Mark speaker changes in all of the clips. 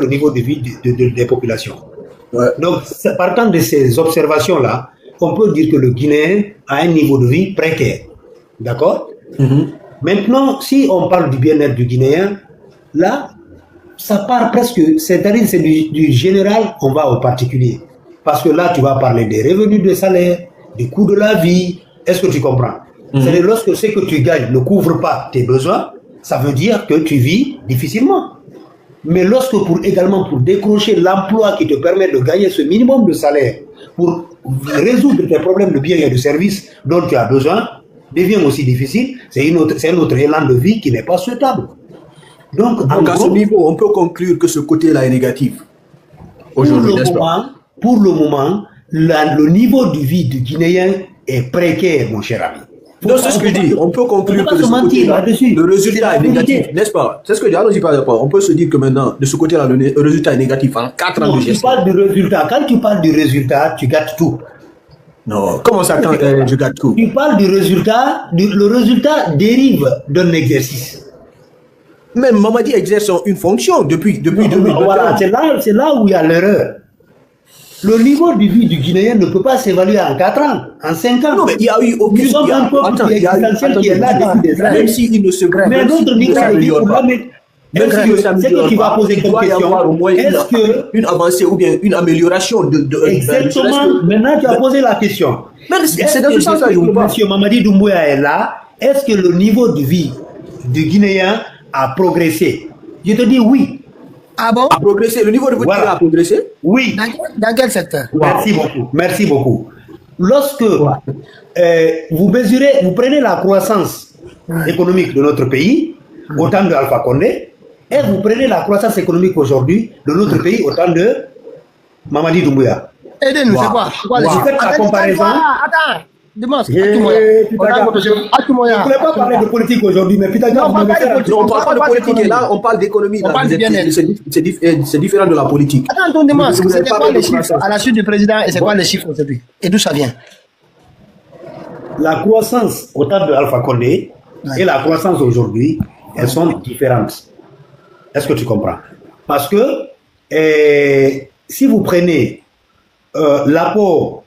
Speaker 1: le niveau de vie des populations.
Speaker 2: Ouais.
Speaker 1: Donc, partant de ces observations-là, on peut dire que le Guinéen a un niveau de vie précaire. D'accord? Maintenant, si on parle du bien-être du Guinéen, là, ça part presque, c'est-à-dire c'est du général, on va au particulier. Parce que là, tu vas parler des revenus de salaire, des coûts de la vie. Est-ce que tu comprends? C'est-à-dire lorsque ce que tu gagnes ne couvre pas tes besoins, ça veut dire que tu vis difficilement. Mais lorsque également pour décrocher l'emploi qui te permet de gagner ce minimum de salaire, pour résoudre tes problèmes de biens et de services dont tu as besoin, devient aussi difficile, c'est un autre élan de vie qui n'est pas souhaitable. Donc
Speaker 2: à ce niveau, on peut conclure que ce côté-là est négatif. Aujourd'hui, n'est-ce pas?
Speaker 1: Pour le moment, le niveau de vie du Guinéen est précaire, mon cher ami.
Speaker 2: Donc c'est ce que je dis, on peut conclure que de ce côté-là, le résultat est négatif, n'est-ce pas? C'est ce que je dis, allons-y pas d'accord. On peut se dire que maintenant, de ce côté-là, le résultat est négatif en 4 ans de gestion.
Speaker 1: Tu parles du résultat. Quand tu parles du résultat, tu gâtes tout.
Speaker 2: Non, comment ça quand je gâte tout?
Speaker 1: Tu parles du résultat, le résultat dérive d'un exercice.
Speaker 2: Même Mamadi exerce une fonction depuis 2000.
Speaker 1: Voilà, c'est là où il y a l'erreur. Le niveau de vie du Guinéen ne peut pas s'évaluer en 4 ans, en 5 ans.
Speaker 2: Non, mais il n'y a eu aucune...
Speaker 1: Nous sommes un peuple qui est là depuis des années.
Speaker 2: Même s'il ne se...
Speaker 1: Mais notre niveau de vie, c'est que tu vas poser comme question, est-ce que...
Speaker 2: Une avancée ou bien une amélioration
Speaker 1: Exactement. Maintenant, tu as posé la question.
Speaker 2: C'est dans ce sens-là que
Speaker 1: M. Mamadi Doumbouya est là. Est-ce que le niveau de vie du Guinéen a progressé? Je te dis oui.
Speaker 3: Ah bon?
Speaker 2: A progressé. Le niveau de vie a progressé?
Speaker 1: Oui.
Speaker 3: Dans quel secteur?
Speaker 1: Merci beaucoup. Merci beaucoup. Lorsque vous prenez la croissance économique de notre pays au temps de Alpha Condé, et vous prenez la croissance économique aujourd'hui de notre pays au temps de Mamadi Doumbouya.
Speaker 3: Aidez-nous, c'est quoi?
Speaker 1: Vous faites la comparaison.
Speaker 3: Attends. Dis-moi,
Speaker 1: Je ne voulais pas parler de politique aujourd'hui, mais putain,
Speaker 2: on ne parle pas de politique, et là, on parle d'économie. C'est différent de la politique.
Speaker 3: Attends, on demande, c'est quoi les chiffres à la suite du président et c'est quoi les chiffres aujourd'hui? Et d'où ça vient?
Speaker 1: La croissance au temps de Alpha Condé et la croissance aujourd'hui, elles sont différentes. Est-ce que tu comprends? Parce que si vous prenez l'apport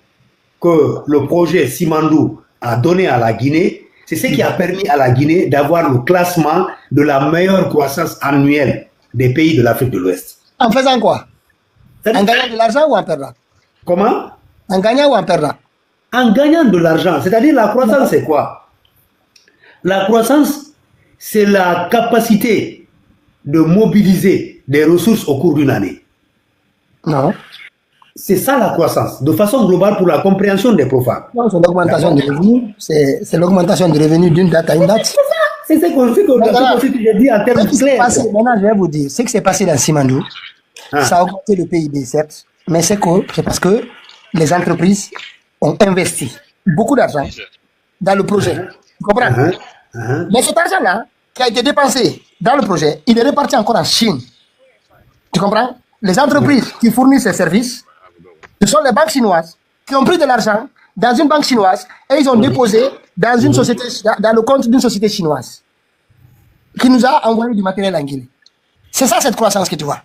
Speaker 1: que le projet Simandou a donné à la Guinée, c'est ce qui a permis à la Guinée d'avoir le classement de la meilleure croissance annuelle des pays de l'Afrique de l'Ouest.
Speaker 3: En faisant quoi? En gagnant de l'argent ou en perdant?
Speaker 1: Comment?
Speaker 3: En gagnant ou en perdant?
Speaker 1: En gagnant de l'argent. C'est-à-dire la croissance, c'est quoi? La croissance, c'est la capacité de mobiliser des ressources au cours d'une année.
Speaker 3: Non.
Speaker 1: C'est ça la croissance, de façon globale pour la compréhension des profanes.
Speaker 3: Non, c'est l'augmentation des revenus. C'est l'augmentation des revenus d'une date à une date.
Speaker 1: C'est ce que j'ai dit en termes clairs.
Speaker 3: Maintenant, je vais vous dire, ce qui s'est passé dans Simandou, ça a augmenté le PIB, certes, mais c'est parce que les entreprises ont investi beaucoup d'argent dans le projet. Tu comprends? Mais cet argent-là, qui a été dépensé dans le projet, il est réparti encore en Chine. Tu comprends? Les entreprises qui fournissent ces services, ce sont les banques chinoises qui ont pris de l'argent dans une banque chinoise et ils ont déposé dans une société, dans le compte d'une société chinoise qui nous a envoyé du matériel en Guinée. C'est ça cette croissance que tu vois.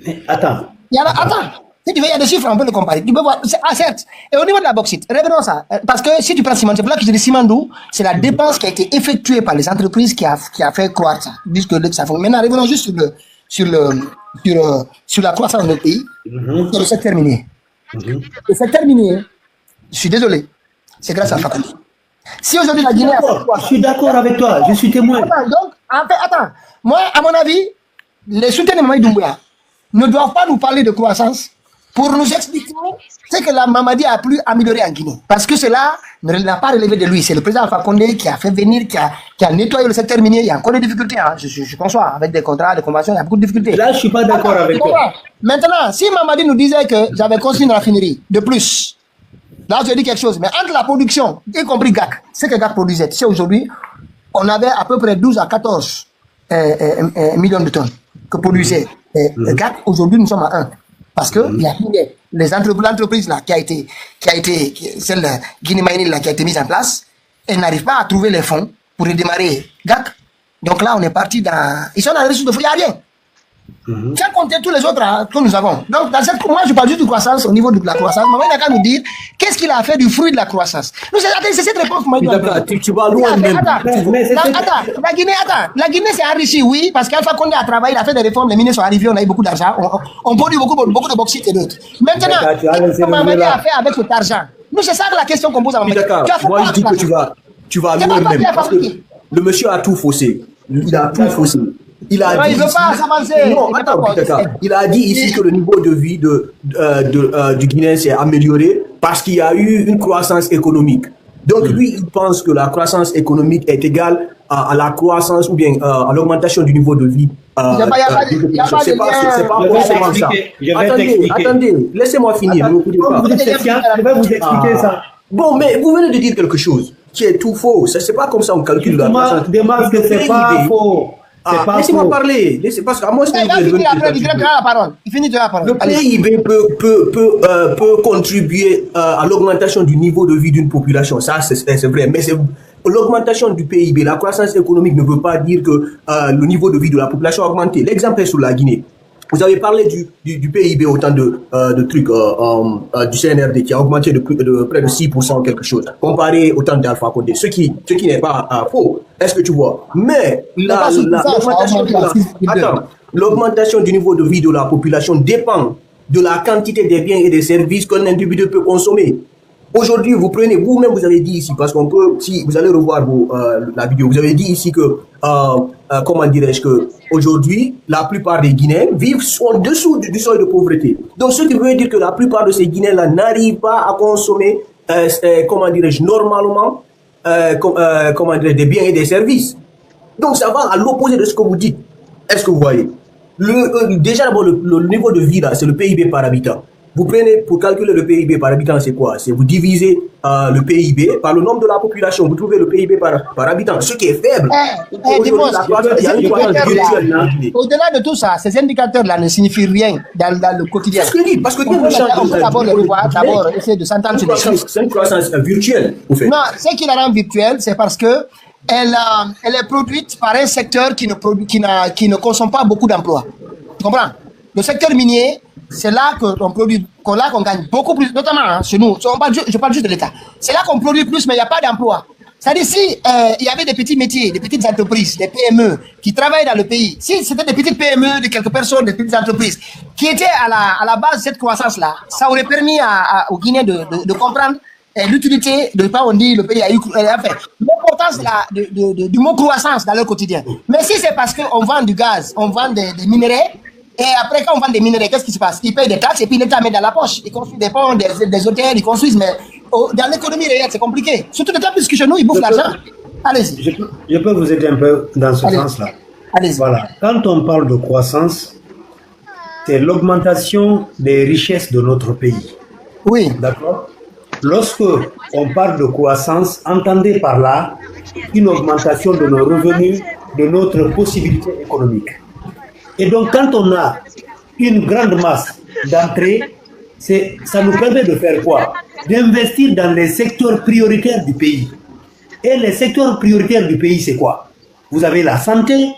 Speaker 1: Mais attends.
Speaker 3: Attends. Si tu veux, il y a des chiffres, on peut le comparer. Tu peux voir. Certes. Et au niveau de la bauxite, revenons à ça. Parce que si tu prends Simandou, c'est pour là que je dis Simandou, c'est la dépense qui a été effectuée par les entreprises qui a fait croître ça. Puisque ça fait. Maintenant, revenons juste sur la croissance de notre pays, sur le secteur minier. Le secteur minier, je suis désolé, c'est grâce à Fakonde. Si aujourd'hui la Guinée a fait quoi?
Speaker 1: Je suis d'accord avec toi, je suis témoin.
Speaker 3: Attends, moi, à mon avis, les soutiens de Mamadi Doumbouya ne doivent pas nous parler de croissance pour nous expliquer ce que la Mamadi a pu améliorer en Guinée. Parce que cela ne l'a pas relevé de lui. C'est le président Alpha Condé qui a fait venir, qui a nettoyé le secteur minier. Il y a encore des difficultés. Hein. Je conçois, avec des contrats, des conventions, il y a beaucoup de difficultés.
Speaker 1: Là, je ne suis pas d'accord avec toi.
Speaker 3: Maintenant, si Mamadi nous disait que j'avais construit une raffinerie de plus, là, je dis quelque chose. Mais entre la production, y compris GAC, ce que GAC produisait, tu sais, aujourd'hui, on avait à peu près 12 à 14 millions de tonnes que produisait GAC. Aujourd'hui, nous sommes à 1. Parce que l'entreprise là celle Guinée Mining là qui a été mise en place, elle n'arrive pas à trouver les fonds pour redémarrer GAC. Donc là, on est parti dans. Ils sont dans les ressources de fonds, il n'y a rien. Tu as compté tous les autres que nous avons. Donc, moi, je parle juste de croissance au niveau de la croissance. Maman, il a qu'à nous dire qu'est-ce qu'il a fait du fruit de la croissance. Nous, c'est cette réponse que moi,
Speaker 2: tu vas loin même.
Speaker 3: La Guinée s'est enrichie, oui, parce qu'Alpha Condé a travaillé, il a fait des réformes, les mines sont arrivés, on a eu beaucoup d'argent, on produit beaucoup de bauxite et d'autres. Maintenant, qu'est-ce que Mamadi a fait avec cet argent? Nous, c'est ça la question qu'on pose à Mamadi.
Speaker 2: Moi, je dis que tu vas loin même. Parce que le monsieur a tout faussé. Il a tout faussé. Il a dit,
Speaker 3: il veut pas s'avancer.
Speaker 2: Non, attends, il a dit ici que le niveau de vie du Guinéen s'est amélioré parce qu'il y a eu une croissance économique. Donc lui, il pense que la croissance économique est égale à la croissance ou bien à l'augmentation du niveau de vie. C'est pas forcément ça. Attendez, laissez-moi finir.
Speaker 1: Je vais vous expliquer ça.
Speaker 2: Bon, mais vous venez de dire quelque chose qui est tout faux. C'est pas comme ça on calcule la croissance.
Speaker 1: C'est pas faux.
Speaker 2: Laissez-moi parler. Parce que moi, le PIB peut contribuer à l'augmentation du niveau de vie d'une population. Ça, c'est vrai. Mais l'augmentation du PIB, la croissance économique ne veut pas dire que le niveau de vie de la population a augmenté. L'exemple est sur la Guinée. Vous avez parlé du PIB, autant de trucs du CNRD qui a augmenté de près de 6% quelque chose, comparé au temps d'Alpha Condé, ce qui n'est pas faux. Est-ce que tu vois? Mais l'augmentation du niveau de vie de la population dépend de la quantité des biens et des services qu'un individu peut consommer. Aujourd'hui, vous prenez, vous-même, vous avez dit ici, parce qu'on peut, si vous allez revoir la vidéo, vous avez dit ici que, comment dirais-je, que aujourd'hui, la plupart des Guinéens vivent en dessous du seuil de pauvreté. Donc, ce qui veut dire que la plupart de ces Guinéens-là n'arrivent pas à consommer, comment dirais-je, normalement, comment dirais-je, des biens et des services. Donc, ça va à l'opposé de ce que vous dites. Est-ce que vous voyez? Déjà, d'abord, le niveau de vie, là, c'est le PIB par habitant. Vous prenez, pour calculer le PIB par habitant, c'est quoi? C'est vous divisez le PIB par le nombre de la population. Vous trouvez le PIB par habitant, ce qui est faible.
Speaker 3: Au-delà de tout ça, ces indicateurs-là ne signifient rien dans le quotidien.
Speaker 2: C'est ce que je dis, parce que rien ne change.
Speaker 3: On peut d'abord les revoir, d'abord essayer de s'entendre sur les chiffres.
Speaker 2: C'est une croissance virtuelle, au fait.
Speaker 3: Non, ce qui la rend virtuelle, c'est parce que elle est produite par un secteur qui ne consomme pas beaucoup d'emplois. Tu comprends? Le secteur minier, c'est là qu'on produit, qu'on gagne beaucoup plus, notamment chez nous. Je parle juste de l'État. C'est là qu'on produit plus, mais il n'y a pas d'emploi. C'est-à-dire, si il y avait des petits métiers, des petites entreprises, des PME qui travaillent dans le pays, si c'était des petites PME de quelques personnes, des petites entreprises qui étaient à la base de cette croissance-là, ça aurait permis aux Guinéens de comprendre l'utilité de pas on dit le pays a eu enfin, l'importance du mot croissance dans leur quotidien. Mais si c'est parce qu'on vend du gaz, on vend des minerais, et après quand on vend des minerais, qu'est-ce qui se passe? Ils payent des taxes et puis l'État met dans la poche. Ils construisent des ponts, des hôtels, ils construisent, mais dans l'économie réelle c'est compliqué. Surtout l'État plus que chez nous, ils bouffent l'argent. Allez-y.
Speaker 1: Je peux vous aider un peu dans ce sens-là.
Speaker 3: Allez-y.
Speaker 1: Voilà. Quand on parle de croissance, c'est l'augmentation des richesses de notre pays.
Speaker 3: Oui.
Speaker 1: D'accord? Lorsque on parle de croissance, entendez par là une augmentation de nos revenus, de notre possibilité économique. Et donc, quand on a une grande masse d'entrées, ça nous permet de faire quoi? D'investir dans les secteurs prioritaires du pays. Et les secteurs prioritaires du pays, c'est quoi? Vous avez la santé,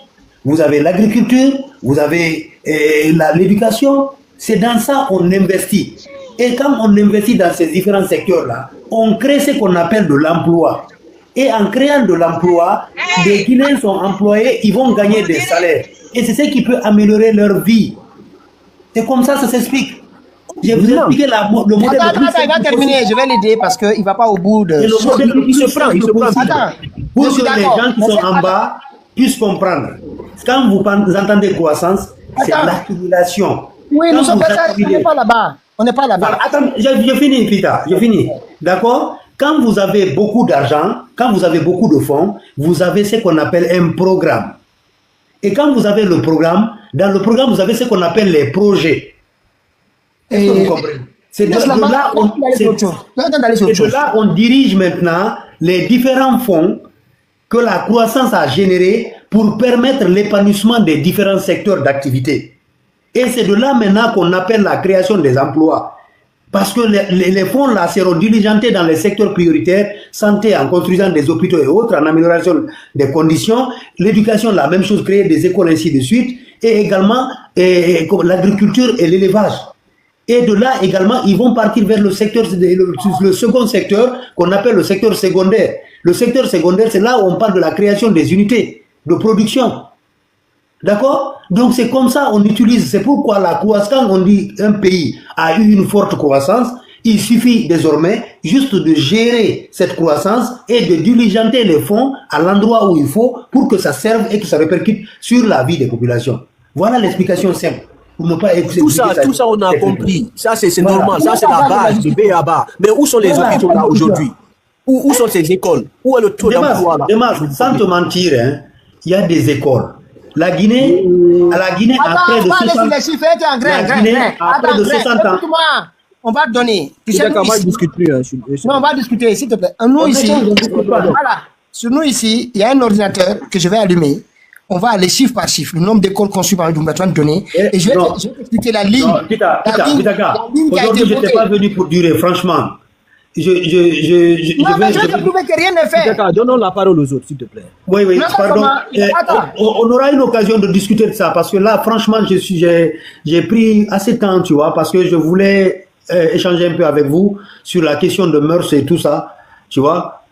Speaker 1: vous avez l'agriculture, vous avez l'éducation. C'est dans ça qu'on investit. Et quand on investit dans ces différents secteurs-là, on crée ce qu'on appelle de l'emploi. Et en créant de l'emploi, les Guinéens sont employés, ils vont gagner des salaires. Et c'est ce qui peut améliorer leur vie. C'est comme ça s'explique. Je vais vous expliquer le modèle.
Speaker 3: Attends, il va terminer, je vais l'aider parce qu'il ne va pas au bout de...
Speaker 2: Il se prend.
Speaker 1: Pour que les gens qui sont en bas puissent comprendre. Quand vous entendez croissance, c'est l'accumulation.
Speaker 3: Oui, nous sommes pas là-bas. On n'est pas là-bas.
Speaker 1: Attends, je finis, Peter. Je finis. D'accord? Quand vous avez beaucoup d'argent, quand vous avez beaucoup de fonds, vous avez ce qu'on appelle un programme. Et quand vous avez le programme, dans le programme, vous avez ce qu'on appelle les projets. Est-ce que vous comprenez? C'est de là on dirige maintenant les différents fonds que la croissance a générés pour permettre l'épanouissement des différents secteurs d'activité. Et c'est de là maintenant qu'on appelle la création des emplois. Parce que les fonds là seront diligentés dans les secteurs prioritaires, santé en construisant des hôpitaux et autres, en amélioration des conditions, l'éducation, la même chose, créer des écoles, ainsi de suite, et également l'agriculture et l'élevage. Et de là également, ils vont partir vers le secteur, le second secteur qu'on appelle le secteur secondaire. Le secteur secondaire, c'est là où on parle de la création des unités de production. D'accord? Donc c'est comme ça on utilise. C'est pourquoi la croissance, quand on dit un pays a eu une forte croissance, il suffit désormais juste de gérer cette croissance et de diligenter les fonds à l'endroit où il faut pour que ça serve et que ça répercute sur la vie des populations. Voilà l'explication simple.
Speaker 2: Tout ça, on a compris. Ça, c'est normal. Ça, c'est la base du B.A.B.A. Mais où sont les hôpitaux là aujourd'hui? Où sont ces écoles? Où est le taux d'emploi là?
Speaker 1: Sans te mentir, hein, il y a des écoles. La Guinée, après de 60 ans.
Speaker 3: On va te donner. Tu sais,
Speaker 2: on va discuter plus.
Speaker 3: Non, on va discuter, s'il te plaît. Nous ici, voilà. Sur nous ici, il y a un ordinateur que je vais allumer. On va aller chiffre par chiffre, le nombre d'écoles conçues par Doumbouya, tu vas me donner. Et je vais t'expliquer la ligne.
Speaker 1: Aujourd'hui, je n'étais pas venu pour durer, franchement. Je vais
Speaker 3: te prouver que rien n'est fait.
Speaker 2: Donnons la parole aux autres, s'il te plaît.
Speaker 1: Oui, pardon. On aura une occasion de discuter de ça, parce que là, franchement, j'ai pris assez de temps, tu vois, parce que je voulais échanger un peu avec vous sur la question de mœurs et tout ça, tu vois.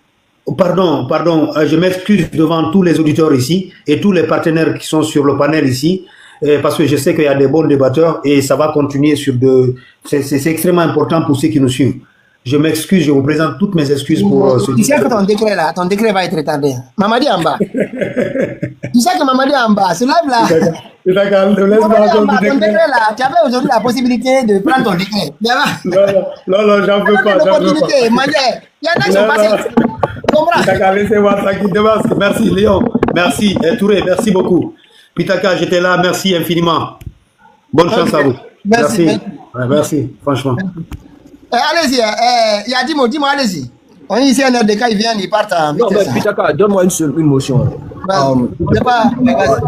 Speaker 1: Pardon, je m'excuse devant tous les auditeurs ici et tous les partenaires qui sont sur le panel ici, parce que je sais qu'il y a des bons débatteurs et ça va continuer sur c'est extrêmement important pour ceux qui nous suivent. Je m'excuse, je vous présente toutes mes excuses pour ce
Speaker 3: Tu sais que ton décret va être retardé. Mamadi en bas. Tu sais que Mamadi en bas, ce live là. Ton décret là, tu avais aujourd'hui la possibilité de prendre ton décret.
Speaker 1: Non, j'en veux pas.
Speaker 3: Il y en a qui sont passés.
Speaker 1: Merci Léon, merci Touré, merci beaucoup. Pitaka, j'étais là, merci infiniment. Bonne chance à vous. Merci, franchement.
Speaker 3: Allez-y, dis-moi, allez-y. On est ici un RDK, ils viennent, ils partent en vitesse.
Speaker 2: Non, mais Pitaka, donne-moi une motion.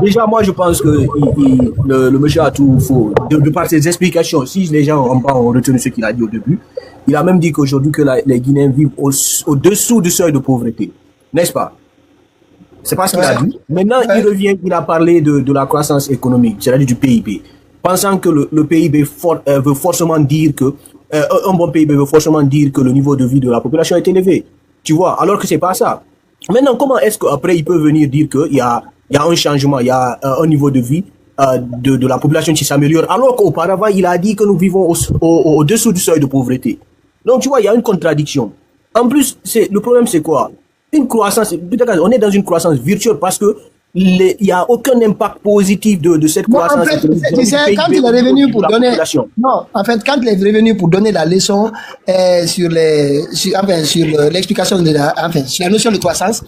Speaker 2: Déjà, moi, je pense que le monsieur a tout faux. De par ses explications, si les gens en bas ont retenu ce qu'il a dit au début, il a même dit qu'aujourd'hui, que les Guinéens vivent au-dessous du seuil de pauvreté. N'est-ce pas? C'est pas ce qu'il a dit. Maintenant, il revient, il a parlé de la croissance économique, c'est-à-dire du PIB. Pensant que le PIB veut forcément dire que un bon PIB veut forcément dire que le niveau de vie de la population est élevé. Tu vois, alors que c'est pas ça. Maintenant, comment est-ce qu'après, il peut venir dire qu'il y a un changement, il y a un niveau de vie de la population qui s'améliore, alors qu'auparavant, il a dit que nous vivons au-dessous du seuil de pauvreté. Donc, tu vois, il y a une contradiction. En plus, le problème, c'est quoi? Une croissance, on est dans une croissance virtuelle parce que il n'y a aucun impact positif de cette croissance.
Speaker 3: En fait, tu sais, quand il est revenu pour donner, quand il est revenu pour donner la leçon sur l'explication sur la notion de croissance,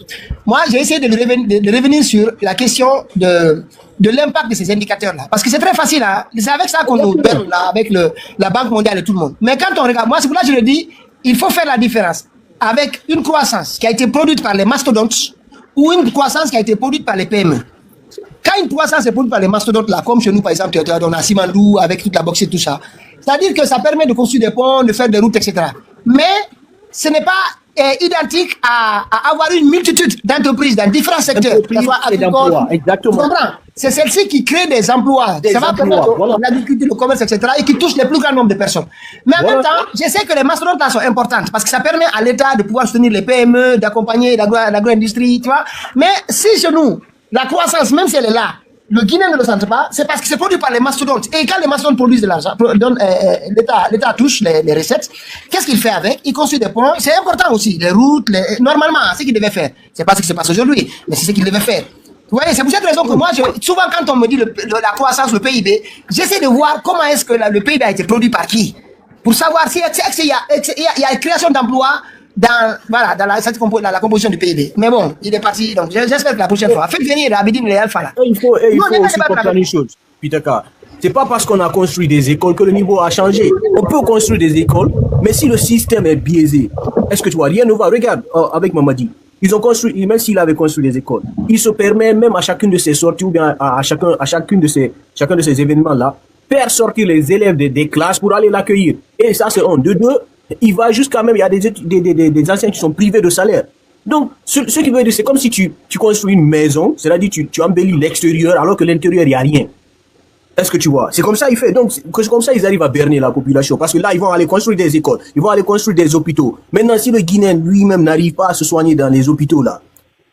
Speaker 3: moi, j'ai essayé de revenir sur la question de l'impact de ces indicateurs-là. Parce que c'est très facile, hein. C'est avec ça qu'on nous perd, là, avec la Banque mondiale et tout le monde. Mais quand on regarde, moi, c'est pour là que je le dis, il faut faire la différence avec une croissance qui a été produite par les mastodontes ou une croissance qui a été produite par les PME. Quand une croissance est produite par les mastodontes, là, comme chez nous, par exemple, on a Simandou avec toute la boxe et tout ça, c'est-à-dire que ça permet de construire des ponts, de faire des routes, etc. Mais ce n'est pas identique à avoir une multitude d'entreprises dans différents secteurs.
Speaker 2: Exactement.
Speaker 3: C'est celle-ci qui crée des emplois. Ça va permettre l'agriculture, le commerce, etc. et qui touche le plus grand nombre de personnes. Mais en même temps, je sais que les mastodontes là sont importantes parce que ça permet à l'État de pouvoir soutenir les PME, d'accompagner l'agro-industrie, tu vois. Mais si chez nous, la croissance, même si elle est là, le Guinéen ne le sent pas, c'est parce que c'est produit par les mastodontes. Et quand les mastodontes produisent de l'argent, l'État touche les recettes, qu'est-ce qu'il fait avec? Il construit des ponts. C'est important aussi, les routes, normalement, ce qu'il devait faire. C'est pas ce qui se passe aujourd'hui, mais c'est ce qu'il devait faire. Vous voyez, c'est pour cette raison que moi, souvent quand on me dit la croissance, le PIB, j'essaie de voir comment est-ce que le PIB a été produit par qui. Pour savoir s'il y a une création d'emplois dans la composition du PIB. Mais bon, il est parti, donc j'espère que la prochaine fois, faites venir Abidine et Alpha là.
Speaker 2: Il faut aussi comprendre une chose, Pitaka. C'est pas parce qu'on a construit des écoles que le niveau a changé. On peut construire des écoles, mais si le système est biaisé, est-ce que tu vois, rien ne va. Regarde, avec Mamadi. Ils ont construit, même s'il avait construit des écoles, il se permet même à chacune de ces sorties ou bien à chacun de ces événements-là faire sortir les élèves des classes pour aller l'accueillir. Et ça, c'est un. De deux, il va jusqu'à même, il y a des enseignants qui sont privés de salaire. Donc, ce qui veut dire, c'est comme si tu construis une maison, c'est-à-dire tu embellis l'extérieur alors que l'intérieur, il n'y a rien. Est-ce que tu vois? C'est comme ça il fait. Donc, c'est comme ça ils arrivent à berner la population. Parce que là, ils vont aller construire des écoles, ils vont aller construire des hôpitaux. Maintenant, si le Guinéen lui-même n'arrive pas à se soigner dans les hôpitaux là,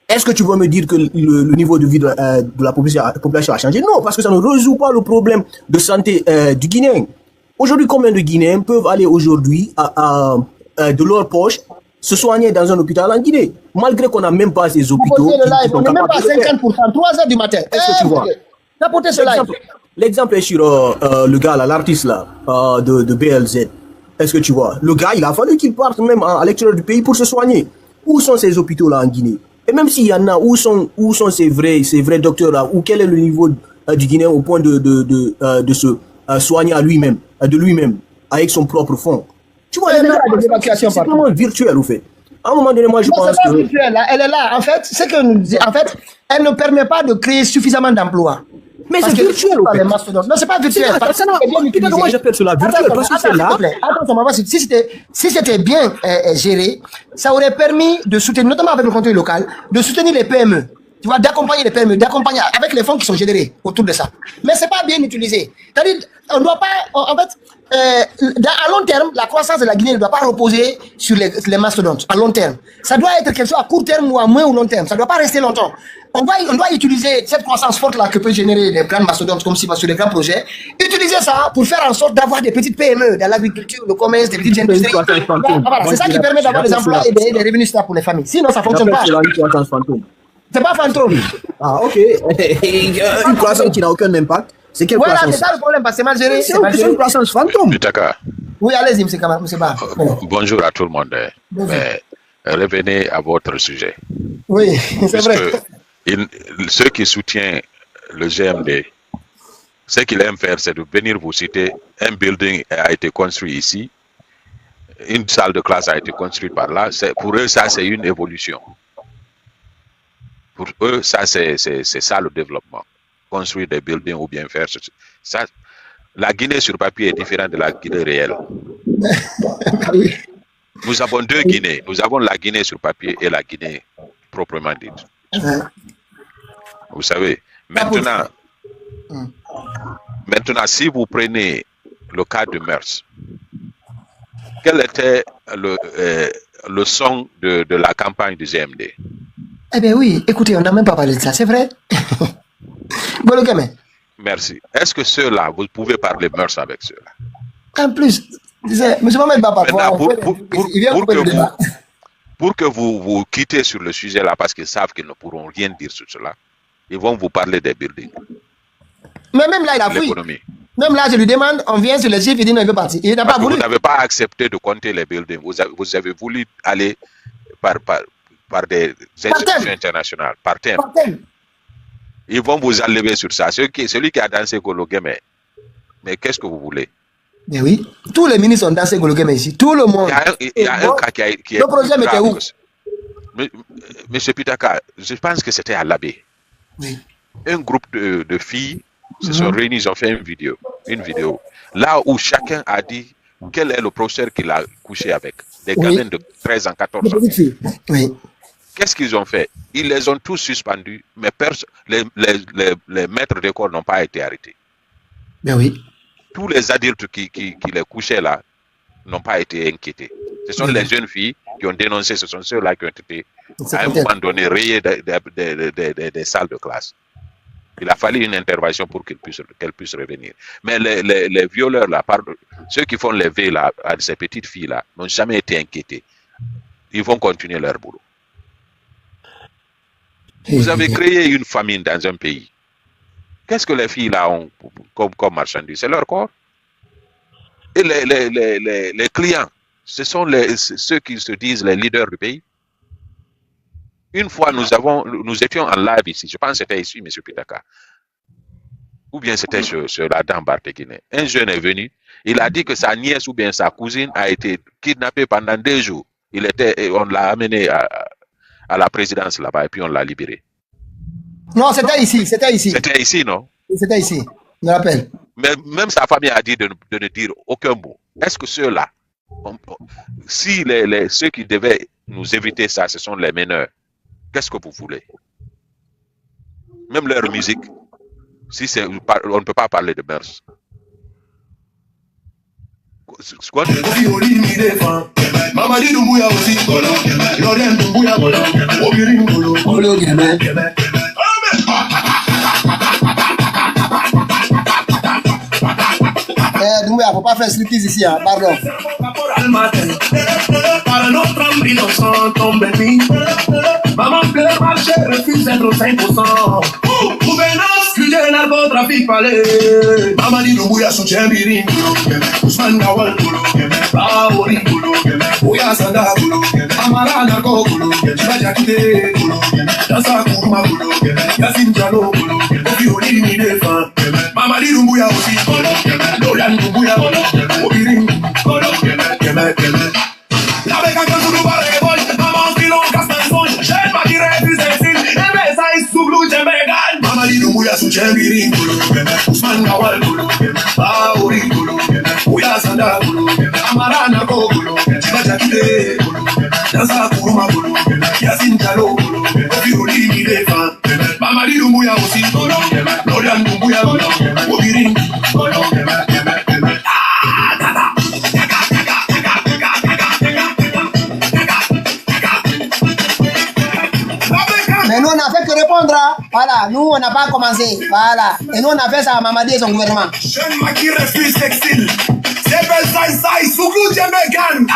Speaker 2: est-ce que tu vas me dire que le niveau de vie de la population a changé? Non, parce que ça ne résout pas le problème de santé du Guinéen. Aujourd'hui, combien de Guinéens peuvent aller aujourd'hui de leur poche se soigner dans un hôpital en Guinée, malgré qu'on n'a même pas ces hôpitaux.
Speaker 3: On n'est même pas à 50%, 3 heures du matin.
Speaker 2: Est-ce que tu vois? L'exemple est sur le gars là, l'artiste là, de BLZ. Est-ce que tu vois? Le gars, il a fallu qu'il parte même à l'extérieur du pays pour se soigner. Où sont ces hôpitaux là en Guinée? Et même s'il y en a, où sont ces vrais docteurs là? Ou quel est le niveau du Guinéen au point de se soigner à lui-même, de lui-même, avec son propre fonds? Tu vois, c'est vraiment virtuel, au fait. À un moment donné, moi, je pense que...
Speaker 3: Virtuelle, elle est là. En fait, c'est que nous disons, en fait, elle ne permet pas de créer suffisamment d'emplois.
Speaker 2: Mais c'est virtuel, au fait.
Speaker 3: Non, c'est pas virtuel.
Speaker 2: Moi, j'appelle cela virtuel parce que c'est là.
Speaker 3: Attends, si c'était bien géré, ça aurait permis de soutenir, notamment avec le contenu local, de soutenir les PME. Tu vois, d'accompagner les PME, d'accompagner avec les fonds qui sont générés autour de ça. Mais c'est pas bien utilisé. C'est-à-dire, on ne doit pas, en fait, à long terme, la croissance de la Guinée ne doit pas reposer sur les mastodontes, à long terme. Ça doit être quelque chose à court terme ou à moins ou long terme. Ça ne doit pas rester longtemps. On doit utiliser cette croissance forte-là que peut générer les grands mastodontes, comme si sur les grands projets, utiliser ça pour faire en sorte d'avoir des petites PME dans l'agriculture, le commerce, des petites industries. Voilà, c'est ça qui permet d'avoir des emplois et des revenus stables pour les familles. Sinon, ça ne fonctionne pas. C'est pas fantôme.
Speaker 2: Ah, ok. Une croissance qui n'a aucun impact. C'est quelle croissance?
Speaker 3: Voilà, c'est ça le problème, parce que c'est mal géré.
Speaker 2: C'est une croissance fantôme.
Speaker 4: Pitaka.
Speaker 3: Oui, allez-y, M. Ba.
Speaker 4: Bonjour à tout le monde. Mais revenez à votre sujet.
Speaker 3: Oui, c'est vrai.
Speaker 4: Ceux qui soutiennent le GMD, ce qu'ils aiment faire, c'est de venir vous citer un building a été construit ici, une salle de classe a été construite par là. Pour eux, ça, c'est une évolution. Pour eux, ça, c'est ça le développement. Construire des buildings ou bien faire ça. La Guinée sur papier est différente de la Guinée réelle.
Speaker 3: Oui.
Speaker 4: Nous avons deux Guinées. Nous avons la Guinée sur papier et la Guinée proprement dite. Vous savez, maintenant, si vous prenez le cas de Mers, quel était le son de la campagne du GMD?
Speaker 3: Eh bien oui, écoutez, on n'a même pas parlé de ça, c'est vrai.
Speaker 4: Merci. Est-ce que ceux-là, vous pouvez parler Mers avec ceux-là?
Speaker 3: En plus, M. Mohamed Ba,
Speaker 4: pour que vous quittez sur le sujet là, parce qu'ils savent qu'ils ne pourront rien dire sur cela, ils vont vous parler des buildings.
Speaker 3: Mais même là, il a fui. Même là, je lui demande, on vient sur le chiffre, il dit non, il veut partir. Il n'a pas voulu.
Speaker 4: Vous n'avez pas accepté de compter les buildings. Vous avez voulu aller par des institutions internationales, par thème. Ils vont vous enlever sur ça. Celui qui a dansé Golo Guémé, mais qu'est-ce que vous voulez?
Speaker 3: Mais oui, tous les ministres ont dansé Golo Guémé ici, tout le monde.
Speaker 4: Il y a un cas qui est
Speaker 3: le projet était où?
Speaker 4: Monsieur Pitaka, je pense que c'était à l'abbé.
Speaker 3: Oui.
Speaker 4: Un groupe de filles se sont réunies, ils ont fait une vidéo, là où chacun a dit quel est le professeur qu'il a couché avec. Des gamins de 13 ans, 14 ans.
Speaker 3: Oui.
Speaker 4: Qu'est-ce qu'ils ont fait? Ils les ont tous suspendus, mais les maîtres d'école n'ont pas été arrêtés.
Speaker 3: Ben oui.
Speaker 4: Tous les adultes qui les couchaient là n'ont pas été inquiétés. Ce sont les jeunes filles qui ont dénoncé, ce sont ceux-là qui ont été à un moment donné rayés des salles de classe. Il a fallu une intervention pour qu'elles puissent revenir. Mais les violeurs là, ceux qui font les veilles là, à ces petites filles là, n'ont jamais été inquiétés. Ils vont continuer leur boulot. Vous avez créé une famine dans un pays. Qu'est-ce que les filles là ont comme marchandise? C'est leur corps. Et les clients, ce sont ceux qui se disent les leaders du pays. Une fois, nous étions en live ici. Je pense que c'était ici, M. Pitaka. Ou bien c'était sur la dame Bartekiné. Un jeune est venu. Il a dit que sa nièce ou bien sa cousine a été kidnappée pendant 2 jours. On l'a amené à la présidence là-bas et puis on l'a libéré.
Speaker 3: Non, c'était ici.
Speaker 4: C'était ici, non?
Speaker 3: C'était ici, je me rappelle.
Speaker 4: Mais même sa famille a dit de ne dire aucun mot. Est-ce que ceux-là, si ceux qui devaient nous éviter ça, ce sont les meneurs, qu'est-ce que vous voulez? Même leur musique, si on ne peut pas parler de mœurs. Quoi?
Speaker 3: Doumbouya, faut pas faire striptease ici, hein, pardon.
Speaker 5: Maman pleure, marcher, refuse d'être au 5%. Gouvernance, cuisine, narcotrafic, palais. Maman dit Doumbouya, soutien, birin, Ousmane Gawal, Baori, Ouya Sanda, Amara, Nako, Chibaja Kite, Dasa Kourma, Yassine Diallo, Kofi Oli, Midefa, Maman dit Doumbouya aussi, Lorian Doumbouya, Obirin, la béca quand tu nous parles, maman filon, casse un son, j'aime pas qui refuse d'exil, et mes aïs souglou, j'aime bégal. Maman dit Doumbouya, soutien birin, Ousmane Gawal, Baori, Ouya Sanda, Amara Nako, Chibaja Kite, Dansa Kourma, Yassine Diallo, Kofi Oli, Midefa, Maman dit Doumbouya aussi, Lorian Doumbouya, Obirin,
Speaker 3: Mais nous, on n'a fait que répondre. Hein. Voilà, nous, on n'a pas commencé. Voilà. Et nous, on a fait ça à Mamadi et son gouvernement.
Speaker 5: Jeune Maki refuse l'exil. C'est belle saï, Souglou Djemegan.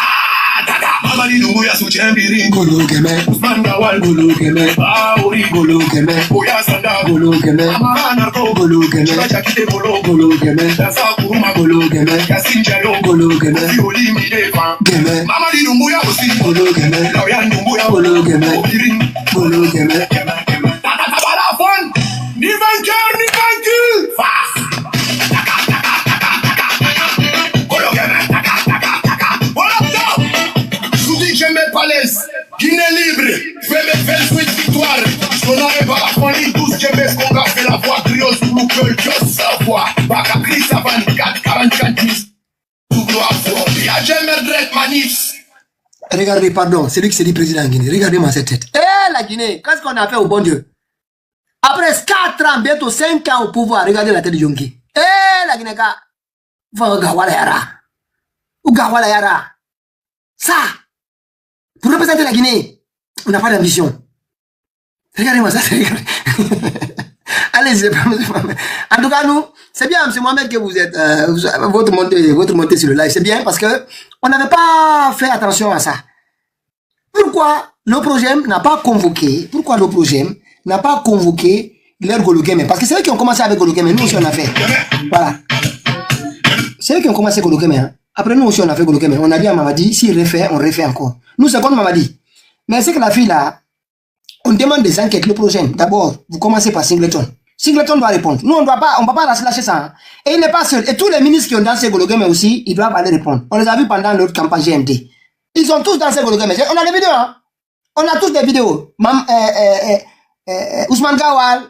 Speaker 5: Mamadi Doumbouya soutien birin.
Speaker 3: Golo Geme.
Speaker 5: Ousmane Gawal.
Speaker 3: Golo Geme.
Speaker 5: Baori.
Speaker 3: Golo Geme.
Speaker 5: Ouya Sanda.
Speaker 3: Golo Geme.
Speaker 5: Amara Nako.
Speaker 3: Golo Geme.
Speaker 5: Chibaja Kite Bolo.
Speaker 3: Golo Geme.
Speaker 5: Dansa Kourma.
Speaker 3: Golo Geme.
Speaker 5: Yassine Diallo.
Speaker 3: Golo Geme.
Speaker 5: Kofi Oli Midefa.
Speaker 3: Geme.
Speaker 5: Mamadi Doumbouya aussi.
Speaker 3: Golo Geme.
Speaker 5: Lorian Doumbouya.
Speaker 3: Golo Geme.
Speaker 5: Obirin.
Speaker 3: Golo Geme.
Speaker 5: Balafon. Ni vainqueur, ni vaincu. Face. Golo Geme. J'aimais Palais, Guinée libre, je vais me faire une victoire. Je n'aurai pas la folie, 12 j'aimais ce qu'on a fait la voix, Griot, Google, Dios, sa voix. Baka Chris, 24, 44 000. Tout gloire, Y'a jamais de manif.
Speaker 3: Regardez, pardon, c'est lui qui s'est dit président en Guinée. Regardez-moi cette tête. Eh, la Guinée, qu'est-ce qu'on a fait au bon Dieu? Après 4 ans, bientôt 5 ans au pouvoir, regardez la tête de Yonki. Eh, la Guinée, va Gawala Yara. Ou Gawala Yara. Ça. Pour représenter la Guinée, on n'a pas d'ambition. Regardez-moi ça, regardez. Allez-y, en tout cas, nous, c'est bien, M. Mohamed, que vous êtes, votre montée sur le live, c'est bien parce que on n'avait pas fait attention à ça. Pourquoi le projet n'a pas convoqué, leur Golo Geme? Parce que c'est eux qui ont commencé avec Golo Geme, nous aussi on a fait. Voilà. C'est eux qui ont commencé Golo Geme, hein. Après, nous aussi, on a fait Golo Geme. On a dit à Mamadi, s'il refait, on refait encore. Nous, c'est comme Mamadi. Mais c'est que la fille, là, on demande des enquêtes, le projet. D'abord, vous commencez par Singleton. Singleton doit répondre. Nous, on ne va pas lâcher ça. Hein. Et il n'est pas seul. Et tous les ministres qui ont dansé Golo Geme aussi, ils doivent aller répondre. On les a vus pendant notre campagne GMT. Ils ont tous dansé Golo Geme. On a des vidéos, hein. On a tous des vidéos. Ousmane Gawal,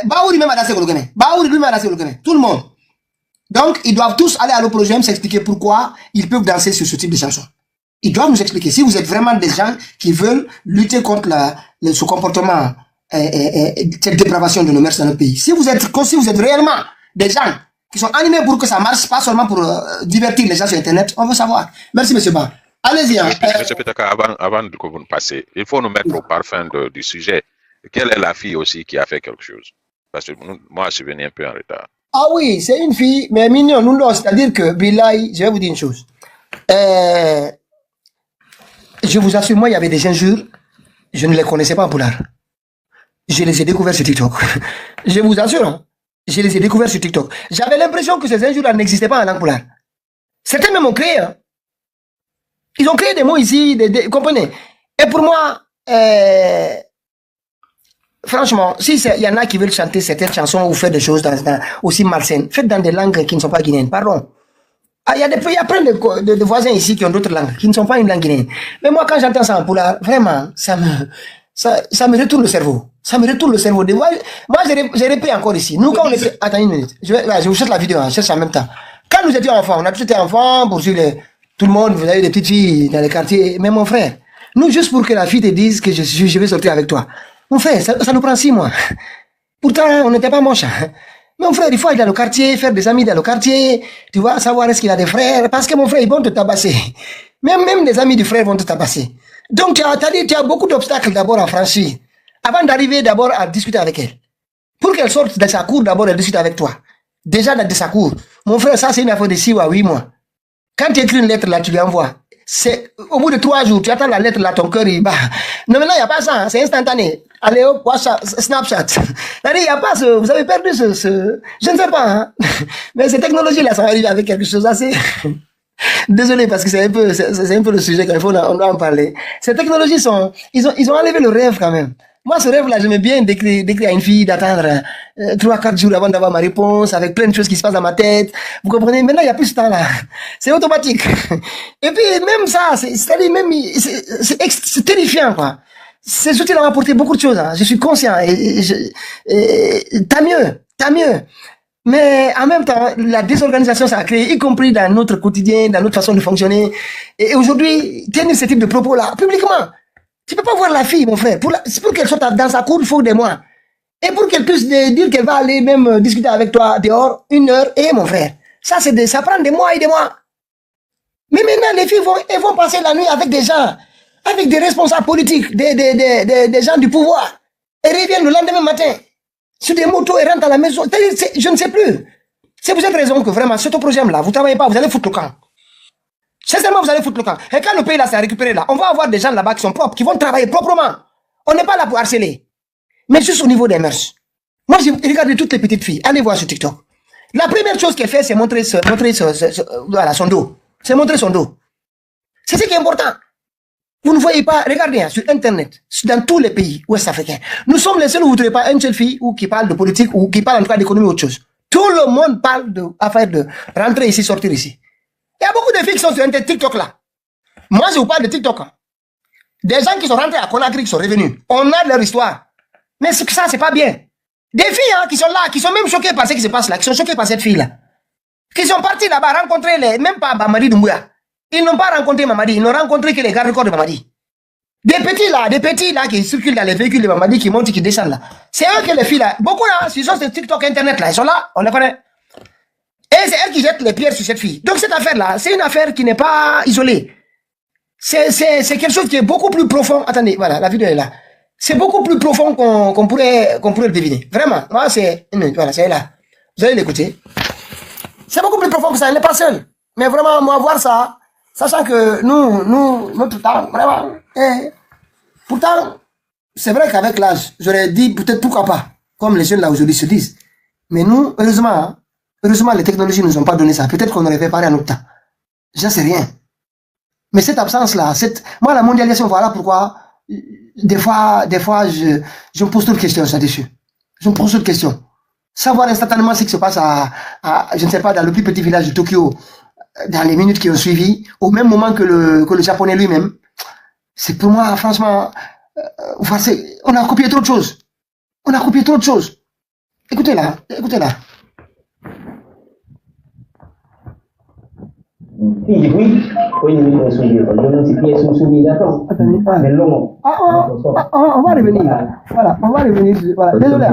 Speaker 3: Baouri même a dansé Golo Geme. Baouri lui-même a dansé Golo Geme. Tout le monde. Donc, ils doivent tous aller à l'opprojet s'expliquer pourquoi ils peuvent danser sur ce type de chanson. Ils doivent nous expliquer. Si vous êtes vraiment des gens qui veulent lutter contre ce comportement, cette dépravation de nos mœurs dans notre pays, si vous êtes réellement des gens qui sont animés pour que ça marche, pas seulement pour divertir les gens sur Internet, on veut savoir. Merci, M. Ba. Allez-y. Hein.
Speaker 4: Monsieur Petaka, avant que vous nous passiez, il faut nous mettre au parfum du sujet. Quelle est la fille aussi qui a fait quelque chose? Parce que moi, je suis venu un peu en retard.
Speaker 3: Ah oui, c'est une fille, mais mignon, nous, c'est-à-dire que, Bilaï, je vais vous dire une chose. Je vous assure, moi, il y avait des injures, je ne les connaissais pas en poulard. Je les ai découverts sur TikTok. Je vous assure, hein, je les ai découverts sur TikTok. J'avais l'impression que ces injures-là n'existaient pas en langue poulard. Certains même ont créé. Hein. Ils ont créé des mots ici, vous comprenez? Et pour moi, franchement, si il y en a qui veulent chanter certaines chansons ou faire des choses aussi malsaines, faites dans des langues qui ne sont pas guinéennes, pardon. Ah, il y a plein de voisins ici qui ont d'autres langues, qui ne sont pas une langue guinéenne. Mais moi, quand j'entends ça en poulard, vraiment, ça me... ça me retourne le cerveau. Ça me retourne le cerveau. Moi, j'ai répété encore ici. Nous, quand on était... Attends une minute. Je vous cherche la vidéo, je cherche en même temps. Quand nous étions enfants, on a tous été enfants, pour suivre tout le monde, vous avez des petites filles dans les quartiers. Mais mon frère, nous, juste pour que la fille te dise que je vais sortir avec toi. Mon frère, ça nous prend 6 mois. Pourtant, on n'était pas moche. Mon frère, il faut aller dans le quartier, faire des amis dans le quartier, tu vois, savoir est-ce qu'il a des frères. Parce que mon frère, ils vont te tabasser. Même des amis du frère vont te tabasser. Donc, tu as beaucoup d'obstacles d'abord à franchir. Avant d'arriver d'abord à discuter avec elle. Pour qu'elle sorte de sa cour, d'abord, elle discute avec toi. Déjà de sa cour. Mon frère, ça, c'est une affaire de 6 ou 8 mois. Quand tu écris une lettre, là, tu lui envoies. Au bout de 3 jours, tu attends la lettre, là, ton cœur, il bat. Non, mais là, il n'y a pas ça, hein, c'est instantané. Allez, hop, WhatsApp, Snapchat. Il n'y a pas vous avez perdu je ne sais pas, hein. Mais ces technologies-là, ça va arriver avec quelque chose assez... Désolé, parce que c'est un peu le sujet qu'on on doit en parler. Ces technologies ils ont enlevé le rêve quand même. Moi, ce rêve-là, j'aimais bien d'écrire à une fille, d'attendre 3-4 jours avant d'avoir ma réponse, avec plein de choses qui se passent dans ma tête. Vous comprenez? Maintenant, il n'y a plus ce temps-là. C'est automatique. Et puis, même ça, c'est-à-dire, même, c'est terrifiant, quoi. Ces outils ont apporté beaucoup de choses, hein. Je suis conscient. Tant mieux. Mais en même temps, la désorganisation, ça a créé, y compris dans notre quotidien, dans notre façon de fonctionner. Et aujourd'hui, tenir ce type de propos-là, publiquement, tu peux pas voir la fille, mon frère. Pour qu'elle sorte dans sa cour, il faut des mois. Et pour qu'elle puisse dire qu'elle va aller même discuter avec toi dehors, 1 heure, et mon frère, ça prend des mois et des mois. Mais maintenant, les filles vont passer la nuit avec des gens, avec des responsables politiques, des gens du pouvoir, et reviennent le lendemain matin, sur des motos et rentrent à la maison. Je ne sais plus. C'est pour cette raison que vraiment, ce projet-là, vous ne travaillez pas, vous allez foutre le camp. Sincèrement, vous allez foutre le camp. Et quand le pays là s'est récupéré là, on va avoir des gens là-bas qui sont propres, qui vont travailler proprement. On n'est pas là pour harceler. Mais juste au niveau des mœurs. Moi, j'ai regardé toutes les petites filles. Allez voir sur TikTok. La première chose qu'elle fait, c'est montrer voilà, son dos. C'est montrer son dos. C'est ce qui est important. Vous ne voyez pas, regardez, hein, sur Internet, dans tous les pays ouest-africains, nous sommes les seuls où vous ne trouvez pas une seule fille ou qui parle de politique ou qui parle en tout cas d'économie ou autre chose. Tout le monde parle d'affaires de rentrer ici, sortir ici. Il y a beaucoup de filles qui sont sur TikTok là. Moi, je vous parle de TikTok. Hein. Des gens qui sont rentrés à Conakry, qui sont revenus. On a leur histoire. Mais ça, c'est pas bien. Des filles hein, qui sont là, qui sont même choquées par ce qui se passe là, qui sont choquées par cette fille-là. Qui sont partis là-bas rencontrer même pas Mamadi Doumbouya. Ils n'ont pas rencontré Mamadi, ils n'ont rencontré que les gardes-corps de Mamadi. Des petits là qui circulent dans les véhicules de Mamadi, qui montent et qui descendent là. C'est eux que les filles là, beaucoup là, ils sont sur TikTok, Internet là, ils sont là, on les connaît. Et c'est elles qui jettent les pierres sur cette fille. Donc cette affaire-là, c'est une affaire qui n'est pas isolée. C'est quelque chose qui est beaucoup plus profond. Attendez, voilà, la vidéo est là. C'est beaucoup plus profond qu'on pourrait le deviner. Vraiment, moi voilà, c'est là. Vous allez l'écouter. C'est beaucoup plus profond que ça, elle n'est pas seule. Mais vraiment, moi, voir ça, sachant que notre temps, vraiment, pourtant, c'est vrai qu'avec l'âge, j'aurais dit peut-être pourquoi pas, comme les jeunes là aujourd'hui se disent. Mais nous, heureusement, les technologies ne nous ont pas donné ça. Peut-être qu'on aurait préparé à notre temps. J'en sais rien. Mais cette absence-là, moi, la mondialisation, voilà pourquoi, des fois, je me pose trop de questions là-dessus. Je me pose trop de questions. Savoir instantanément ce qui se passe je ne sais pas, dans le plus petit village de Tokyo, dans les minutes qui ont suivi, au même moment que le Japonais lui-même, c'est pour moi, franchement, on a copié trop de choses. Écoutez là.
Speaker 6: On
Speaker 3: va revenir. Voilà, on va revenir. Voilà. Désolé.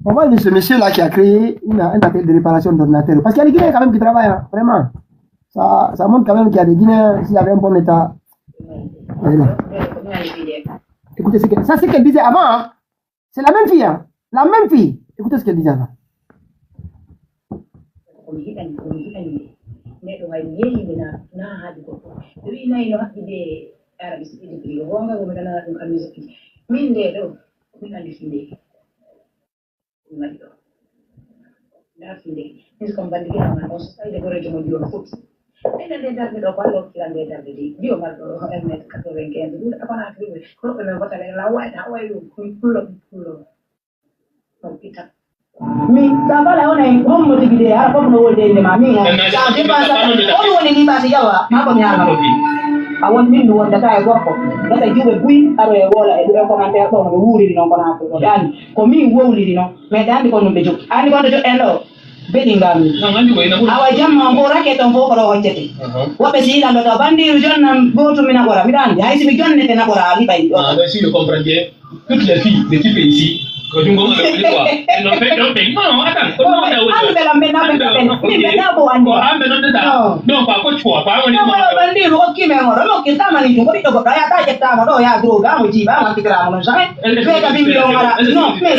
Speaker 3: On va dire ce monsieur-là qui a créé un appel de réparation d'ordinateur. Parce qu'il y a des Guinéens quand même qui travaillent, hein, vraiment. Ça montre quand même qu'il y a des Guinéens, s'il y avait un bon état. Écoutez, ça c'est ce qu'elle disait avant. Hein. C'est la même fille. Hein. La même fille. Écoutez ce qu'elle disait avant.
Speaker 7: neɗɗo way yehimina na haadi goɗɗo so wi nayi no haqqide arabi saudi pri wonga womi ganana ɗum kam musique min nde ɗo min andi finde ɗum waɗi ɗo nda finde min kam bandi ginaman on so tawide gorejo mo ndiwon fuɗɗi ɓeyna nde darde ɗo ko allah hokkiran nde darde de mbiyomal ɗo 1m95 ɗum akona kriɓe koɗɓe men botale la wayta wayi pullo on pitan
Speaker 6: mi sabala ona on mo tigi de ara fof no wolde inde ma min on sa dépense on woni ni basi yawa ma ko mi ala a won min wonda ta e gorko gasa jibe buy aro e wola e do commentaire do no wuri non kono ko dani ko min wowli non mais dandi ko no be jog andi ko do endo bedingam awa jamma ko raket on fo ko hoccete wobe si lando to bandiru jonnam goto mina gora mi dandi hay si mi jonne te na gora ali bay
Speaker 5: si je comprends bien toutes les filles de type ici que tu m'as dit quoi elles n'ont fait non attends comment on a non pas quoi tu vois pas on est
Speaker 6: bandiru o ki me ngoro lo ki tama ni ko to ko ya ta je tama do ya droga mo ji ba ma ti gra mo jamais fait ka bimbi on ara non mais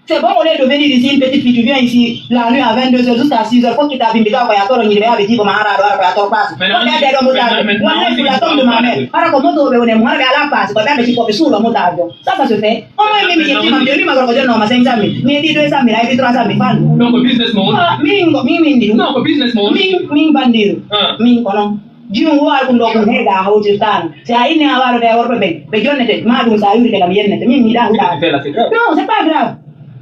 Speaker 6: c'est bon, au lieu de venir ici, une petite fille, tu viens ici la nuit à 22h jusqu'à 6h, faut que tu t'abîmes, quand il y a tort, on y va avec dit, comme un rado, il y a tort, passe. On est dans le montage. Moi, je suis la tombe de ma mère. Alors, comme on est, moi, à la passe, quand même, tu peux sous le montage. Ça se fait. On m'a mis, il m'a dit, ma grand-mère, non, ma 500 000. Mais il dit 200 000, il dit 300 000.
Speaker 5: Non, que business mode. Non, que business mode.
Speaker 6: Ming bandido. Ming, kono. Jiun wo al kundo kun heda hawti tan si a inni awaro de worbe be jonnete madum sa yuri de la yennete min mi da non c'est pas grave.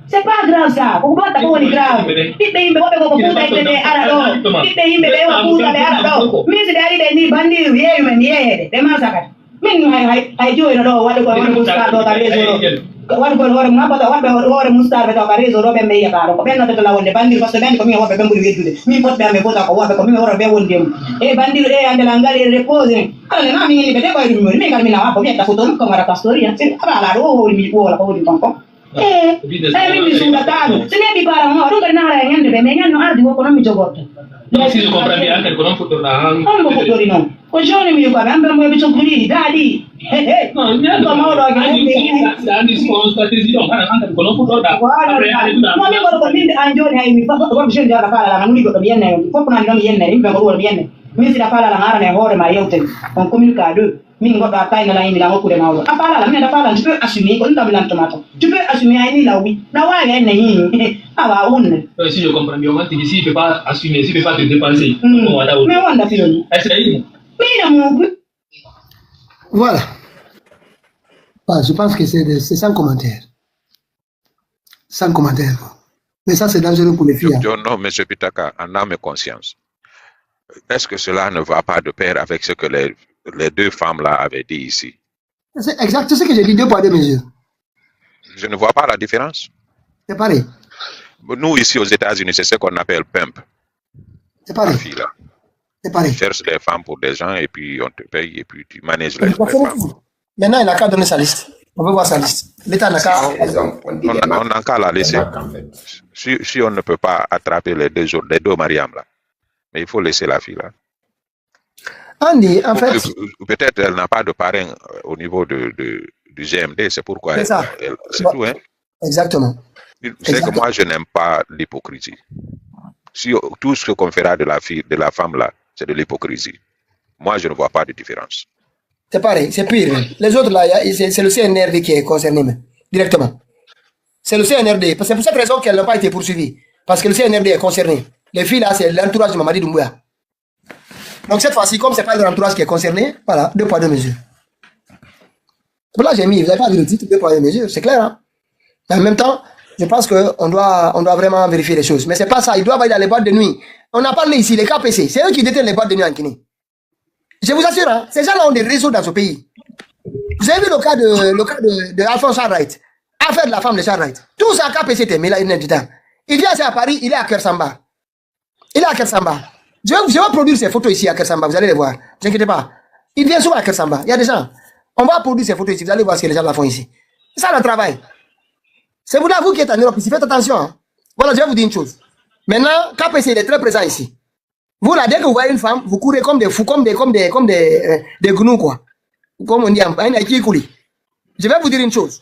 Speaker 6: C'est pas grave ça. Pourquoi t'as pas dit grave? Tipe imbe wobe ko kuta ite ara do. Tipe imbe be wa kuta be ara do. Mi se dari be ni bandiru ye men ye de ma sakat. Min hay jo ina do wadu ko wadu mustar do tare zo. Wadu ko hore ma pata wadu hore mustar be to tare zo do be me ya karo. Ko ben no to la wonde bandiru ko ben ko mi wobe be mbuli wedude. Mi pot be me bota ko wobe ko mi hore be wonde. E bandiru e andela ngali repose. Ala na mi ni be de ko mi ngal mi na wa ko mi ta foto ko mara pastoria. Ala la do mi ko la ko di konko. Mi sulla tano, se ne mi para no, non tornare a niente, mi hanno ardi ko non mi giocotta.
Speaker 5: Non si compra mi anche con un futuro là.
Speaker 6: Non mo futuro no. Ko joni mi ko ambe mo bi chokuri dadi. No, ma lo ga ni.
Speaker 5: Dadi si con strategia no, anche con un futuro da.
Speaker 6: No mi ko ni anjoni hai mi fa ko bisogno da fare la non dico viene, ko non mi viene, mi ko viene. Mi si da fare la ngara ne hore ma yote. On communique à deux. Min go da tay na la imi la ko de mawo apala la mi da pala tu peux assumer ko ndam lan tomato tu peux assumer ay ni la oui na wa ga ni aba unne
Speaker 5: si je comprends bien on dit si peut pas assumer si peut pas te dépenser
Speaker 6: mais on da filoni
Speaker 5: est-ce que
Speaker 6: mais na mon
Speaker 3: voilà. Je pense que c'est sans commentaire. Sans commentaire. Mais ça c'est dangereux pour les filles.
Speaker 4: Non, M. Pitaka, en âme et conscience. Est-ce que cela ne va pas de pair avec ce que les deux femmes-là avaient dit ici?
Speaker 3: C'est exact ce que j'ai dit, 2 poids 2 mesures.
Speaker 4: Je ne vois pas la différence.
Speaker 3: C'est pareil.
Speaker 4: Nous, ici aux États-Unis, c'est ce qu'on appelle pimp.
Speaker 3: C'est pareil. C'est pareil.
Speaker 4: Tu cherches des femmes pour des gens et puis on te paye et puis tu manages les femmes.
Speaker 3: Maintenant, il n'a qu'à donner sa liste. On veut voir sa liste. L'État n'a qu'à...
Speaker 4: On n'a qu'à la laisser. Si on ne peut pas attraper les deux Mariam là, mais il faut laisser la fille là.
Speaker 3: Andy, en fait...
Speaker 4: Peut-être elle n'a pas de parrain au niveau du GMD, c'est pourquoi
Speaker 3: c'est ça.
Speaker 4: C'est tout, hein?
Speaker 3: Exactement.
Speaker 4: C'est que moi, je n'aime pas l'hypocrisie. Si tout ce qu'on fera de la femme là, c'est de l'hypocrisie. Moi, je ne vois pas de différence.
Speaker 3: C'est pareil, c'est pire. Les autres là, c'est le CNRD qui est concerné, directement. C'est le CNRD. C'est pour cette raison qu'elles n'ont pas été poursuivies. Parce que le CNRD est concerné. Les filles là, c'est l'entourage de Mamadi Doumbouya. Donc cette fois-ci, comme ce n'est pas l'entourage qui est concerné, voilà, 2 poids 2 mesures. Pour là, j'ai mis, vous n'avez pas vu le titre, 2 poids 2 mesures, c'est clair. Hein? Mais en même temps, je pense qu'on doit vraiment vérifier les choses. Mais c'est pas ça, ils doivent aller dans les boîtes de nuit. On a parlé ici, les KPC, c'est eux qui détiennent les boîtes de nuit en Guinée. Je vous assure, hein, ces gens-là ont des réseaux dans ce pays. Vous avez vu le cas de Alphonse Charwright, affaire de la femme de Charwright. Tout ça, KPC était mis là, il vient à Paris, il est à Kersamba. Je vais produire ces photos ici à Kersamba, vous allez les voir. Ne vous inquiétez pas. Il vient souvent à Kersamba. Il y a des gens. On va produire ces photos ici, vous allez voir ce que les gens la font ici. C'est ça le travail. C'est vous qui êtes en Europe ici, faites attention. Hein. Voilà, je vais vous dire une chose. Maintenant, KPC il est très présent ici. Vous là, dès que vous voyez une femme, vous courez comme des fous, comme des gnous, quoi. Comme on dit, je vais vous dire une chose.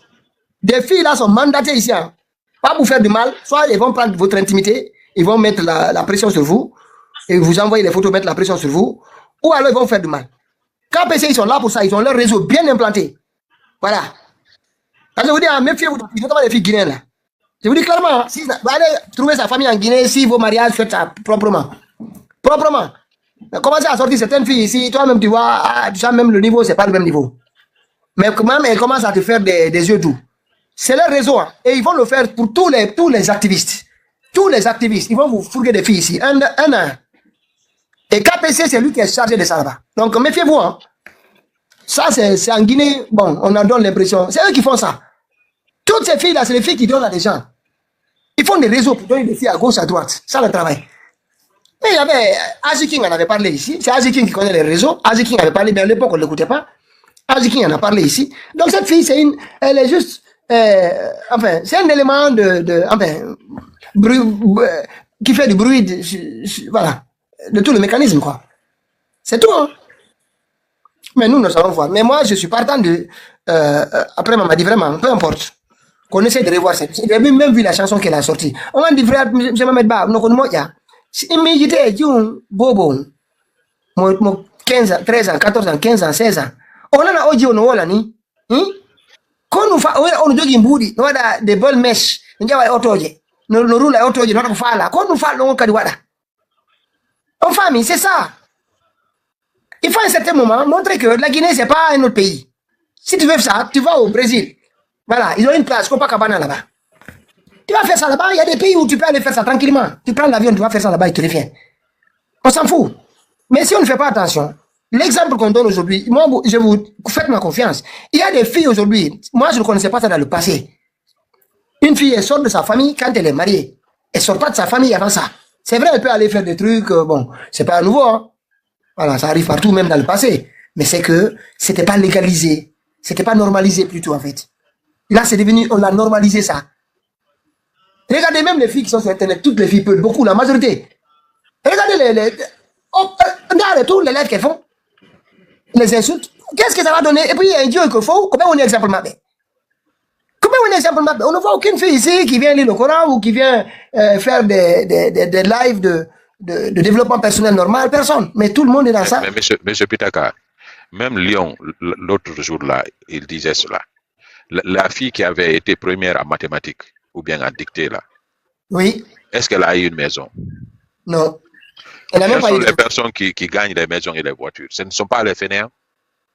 Speaker 3: Des filles là sont mandatées ici, hein. Pas pour faire du mal, soit ils vont prendre votre intimité, ils vont mettre la pression sur vous, et vous envoyer les photos, mettre la pression sur vous, ou alors ils vont faire du mal. KPC, ils sont là pour ça, ils ont leur réseau bien implanté. Voilà. Quand je vous dis, méfiez-vous, notamment les filles guinéennes là. Je vous dis clairement, si vous allez trouver sa famille en Guinée, si vos mariages, faites ça proprement. Proprement. Commencez à sortir certaines filles ici, toi-même tu vois, tu sens même le niveau, c'est pas le même niveau. Mais quand même, elles commencent à te faire des yeux doux. C'est leur réseau, hein, et ils vont le faire pour tous les activistes. Tous les activistes, ils vont vous fourguer des filles ici, un. Et KPC, c'est lui qui est chargé de ça là-bas. Donc méfiez-vous. Hein. Ça, c'est en Guinée, bon, on en donne l'impression. C'est eux qui font ça. Toutes ces filles-là, c'est les filles qui donnent à des gens. Ils font des réseaux pour donner des filles à gauche, à droite. Ça, le travail. Mais il y avait, Azi King en avait parlé ici. C'est Azi King qui connaît les réseaux. Azi King avait parlé, mais à l'époque, on ne l'écoutait pas. Azi King en a parlé ici. Donc, cette fille, elle est juste, enfin, c'est un élément bruit, qui fait du bruit, voilà, de tout le mécanisme, quoi. C'est tout, hein. Mais nous allons voir. Mais moi, je suis partant de, après, on m'a dit vraiment, peu importe. Qu'on essaie de revoir cette. J'ai même vu la chanson qu'elle a sortie. On m'a dit, frère, je vais me mettre bas. Donc, moi, il y a. Mais j'étais, bobo. Moi, 15 ans, 13 ans, 14 ans, 15 ans, 16 ans. On a audio, on a ni. Quand nous faisons, on nous dit, boudi, nous avons des bonnes mèches. Nous avons autoje. Nous roulons autoje, nous avons fait là. Quand nous faisons, on a en famille, c'est ça. Il faut à un certain moment montrer que la Guinée, c'est pas un autre pays. Si tu veux ça, tu vas au Brésil. Voilà, ils ont une place, Copacabana là-bas. Tu vas faire ça là-bas, il y a des pays où tu peux aller faire ça tranquillement. Tu prends l'avion, tu vas faire ça là-bas et tu reviens. On s'en fout. Mais si on ne fait pas attention, l'exemple qu'on donne aujourd'hui, moi, je vous faites-moi confiance. Il y a des filles aujourd'hui, moi je ne connaissais pas ça dans le passé. Une fille, elle sort de sa famille quand elle est mariée. Elle ne sort pas de sa famille avant ça. C'est vrai, elle peut aller faire des trucs, bon, c'est pas nouveau, hein. Voilà, ça arrive partout, même dans le passé. Mais c'est que c'était pas légalisé. C'était pas normalisé plutôt, en fait. Là, c'est devenu, on a normalisé ça. Regardez même les filles qui sont sur Internet, toutes les filles, beaucoup, la majorité. Regardez regardez tous les lives qu'elles font. Les insultes. Qu'est-ce que ça va donner? Et puis, il y a un Dieu qu'il faut. Comment on est exemple mabé? Comment on est exemple mabé? On ne voit aucune fille ici qui vient lire le Coran ou qui vient faire des lives de développement personnel normal. Personne. Mais tout le monde est dans ça.
Speaker 4: Mais monsieur Pitaka, même Lyon, l'autre jour-là, il disait cela. La fille qui avait été première en mathématiques, ou bien en dictée, là.
Speaker 3: Oui.
Speaker 4: Est-ce qu'elle a eu une maison?
Speaker 3: Non. Elle n'a même
Speaker 4: Quelles
Speaker 3: pas
Speaker 4: sont
Speaker 3: eu.
Speaker 4: les personnes qui gagnent les maisons et les voitures? Ce ne sont pas les fainéants.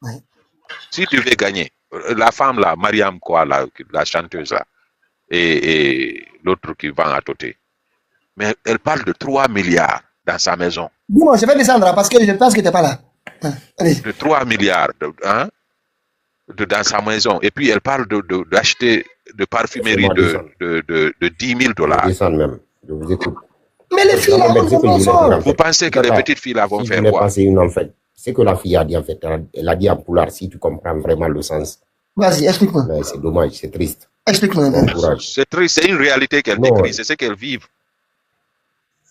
Speaker 3: Oui.
Speaker 4: Si tu veux gagner, la femme là, Mariam quoi, la chanteuse là, et l'autre qui vend à côté, mais elle parle de 3 milliards dans sa maison.
Speaker 3: Dis-moi, je vais descendre parce que je pense que tu n'es pas là. Allez.
Speaker 4: De 3 milliards dans sa maison. Et puis elle parle d'acheter de parfumerie de 10 000 $.
Speaker 8: Je même. Je vous écoute.
Speaker 3: Mais les filles, là,
Speaker 4: vous pensez que les petites filles là vont faire quoi?
Speaker 8: En fait, c'est que la fille a dit en fait, elle a dit en poulard, si tu comprends vraiment le sens.
Speaker 3: Vas-y, explique-moi.
Speaker 8: C'est dommage, c'est triste.
Speaker 3: Explique-moi.
Speaker 4: C'est triste, c'est une réalité qu'elle décrit, c'est ce qu'elle vit.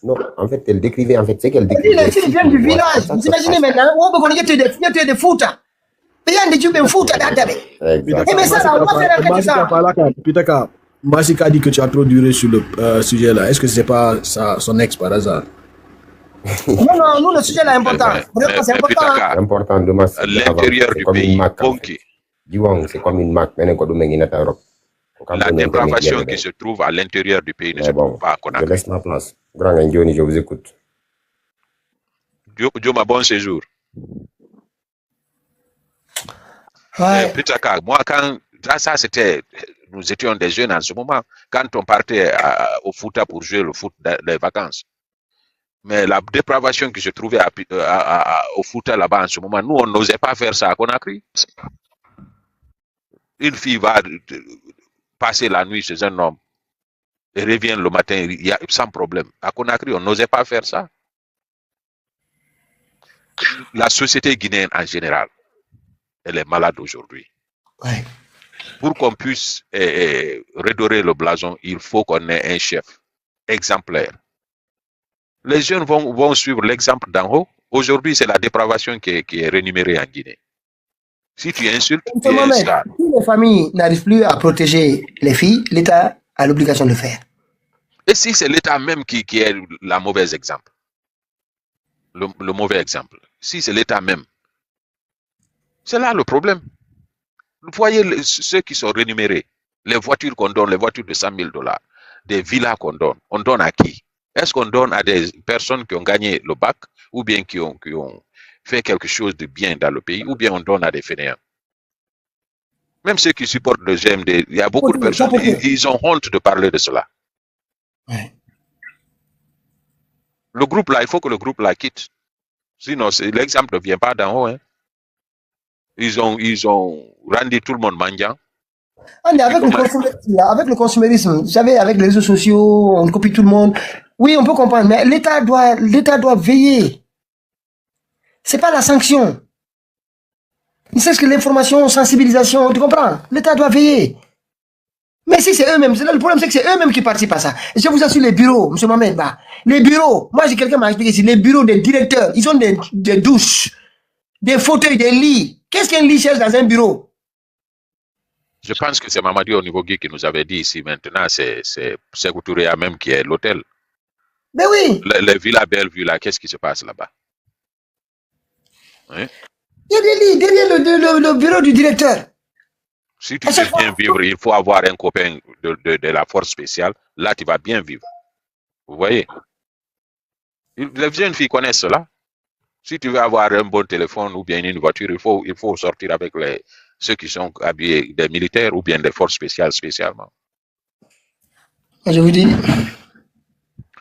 Speaker 8: Non, en fait, elle décrivait, en fait, c'est qu'elle décrivait.
Speaker 3: Les filles viennent du village. Vous imaginez maintenant, on peut connaître des foot. Il y a des tubes de foot à mais ça, là, on va faire un ça.
Speaker 2: Pitaka, Masika dit que tu as trop duré sur le sujet là. Est-ce que c'est pas son ex par hasard?
Speaker 3: Non, nous, le sujet là est important. C'est important.
Speaker 8: C'est important de masser.
Speaker 4: L'intérieur du pays,
Speaker 8: c'est comme une marque.
Speaker 4: La dépravation qui se trouve à l'intérieur du pays ne se trouve pas à Conakry.
Speaker 8: Je laisse ma place. Grand Ndioni, je vous écoute.
Speaker 4: Dieu m'a bon séjour.
Speaker 3: Ouais.
Speaker 4: Pitaka, moi, quand ça c'était, nous étions des jeunes en ce moment, quand on partait au Fouta pour jouer le foot des vacances. Mais la dépravation qui se trouvait au Fouta là-bas en ce moment, nous, on n'osait pas faire ça à Conakry. Une fille va passer la nuit chez un homme et revient le matin sans problème. À Conakry, on n'osait pas faire ça. La société guinéenne en général, elle est malade aujourd'hui.
Speaker 3: Ouais.
Speaker 4: Pour qu'on puisse redorer le blason, il faut qu'on ait un chef exemplaire. Les jeunes vont suivre l'exemple d'en haut. Aujourd'hui, c'est la dépravation qui est rémunérée en Guinée. Si tu insultes,
Speaker 3: si les familles n'arrivent plus à protéger les filles, l'État a l'obligation de le faire.
Speaker 4: Et si c'est l'État même qui est la mauvaise exemple, le mauvais exemple, si c'est l'État même, c'est là le problème. Vous voyez ceux qui sont rémunérés, les voitures qu'on donne, les voitures de 100 000 $, des villas qu'on donne, on donne à qui? Est-ce qu'on donne à des personnes qui ont gagné le bac ou bien qui ont fait quelque chose de bien dans le pays, ou bien on donne à des fainéants? Même ceux qui supportent le GMD, il y a beaucoup de personnes, ils ont honte de parler de cela.
Speaker 3: Ouais.
Speaker 4: Le groupe là, il faut que le groupe là quitte. Sinon, l'exemple ne vient pas d'en haut. Hein. Ils ont rendu tout le monde mendiant.
Speaker 3: Mais avec le consumérisme, vous savez, avec les réseaux sociaux, on copie tout le monde. Oui, on peut comprendre, mais l'État doit veiller. C'est pas la sanction. Il sait que l'information, sensibilisation, tu comprends? L'État doit veiller. Mais si c'est eux-mêmes, le problème c'est que c'est eux-mêmes qui participent à ça. Et je vous assure, les bureaux, M. Mohamed, les bureaux, moi j'ai quelqu'un m'a expliqué ici, les bureaux des directeurs, ils ont des douches, des fauteuils, des lits. Qu'est-ce qu'un lit cherche dans un bureau?
Speaker 4: Je pense que c'est Mamadi Onivogui qui nous avait dit ici maintenant, c'est Gouturea même qui est l'hôtel.
Speaker 3: Mais oui.
Speaker 4: Les villas Bellevue là, qu'est-ce qui se passe là-bas? Hein?
Speaker 3: Il y a des lits derrière le bureau du directeur.
Speaker 4: Si tu veux bien vivre, il faut avoir un copain de la force spéciale. Là, tu vas bien vivre. Vous voyez? Les jeunes filles connaissent cela. Si tu veux avoir un bon téléphone ou bien une voiture, il faut sortir avec ceux qui sont habillés des militaires ou bien des forces spéciales spécialement.
Speaker 3: Je vous dis.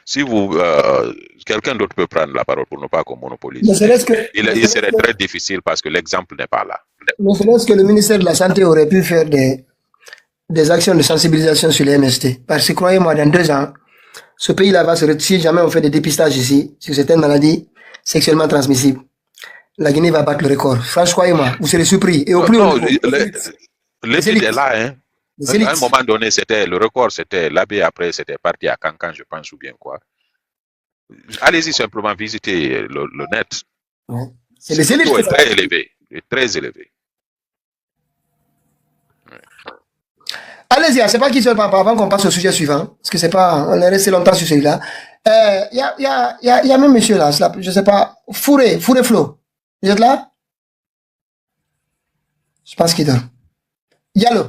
Speaker 4: Si quelqu'un d'autre peut prendre la parole pour ne pas qu'on monopolise. Il serait très difficile parce que l'exemple n'est pas là.
Speaker 3: Mais est-ce que le ministère de la Santé aurait pu faire des actions de sensibilisation sur les MST? Parce que croyez-moi, dans 2 ans, ce pays-là va se retirer. Si jamais on fait des dépistages ici sur certaines maladies sexuellement transmissibles, la Guinée va battre le record. Franchement, croyez-moi, vous serez surpris. Et au plus
Speaker 4: l'étude est là, hein. À un moment donné, le record, c'était l'AB, après c'était parti à Cancan, je pense, ou bien quoi. Allez-y simplement visiter le net.
Speaker 3: Ouais.
Speaker 4: C'est très élevé. Très élevé.
Speaker 3: Ouais. Allez-y, c'est pas qui se parle avant qu'on passe au sujet suivant. Parce que c'est pas, on est resté longtemps sur celui-là. Il y a même monsieur là, je sais pas, Fouré Flo. Vous êtes là? Je pense qu'il dort. Yallo.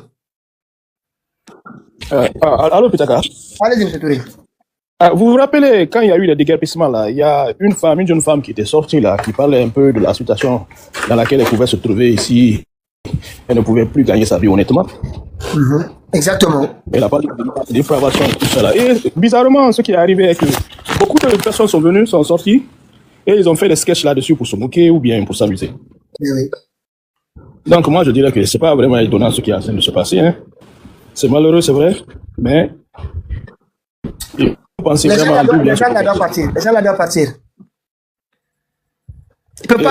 Speaker 9: Allô, Pitaka.
Speaker 3: Allez-y, M. Touré.
Speaker 9: Vous vous rappelez, quand il y a eu les déguerpissements, là, il y a une jeune femme qui était sortie, là, qui parlait un peu de la situation dans laquelle elle pouvait se trouver ici. Elle ne pouvait plus gagner sa vie honnêtement.
Speaker 3: Exactement.
Speaker 9: Elle a parlé de dépravation et tout ça, là. Et bizarrement, ce qui est arrivé est que beaucoup de personnes sont venues, sont sorties, et ils ont fait des sketchs là-dessus pour se moquer ou bien pour s'amuser.
Speaker 3: Oui.
Speaker 9: Donc, moi, je dirais que c'est pas vraiment étonnant ce qui est en train de se passer, hein. C'est malheureux, c'est vrai, mais il faut penser vraiment à tout bien.
Speaker 3: Les gens là doivent partir. Les gens là doivent partir.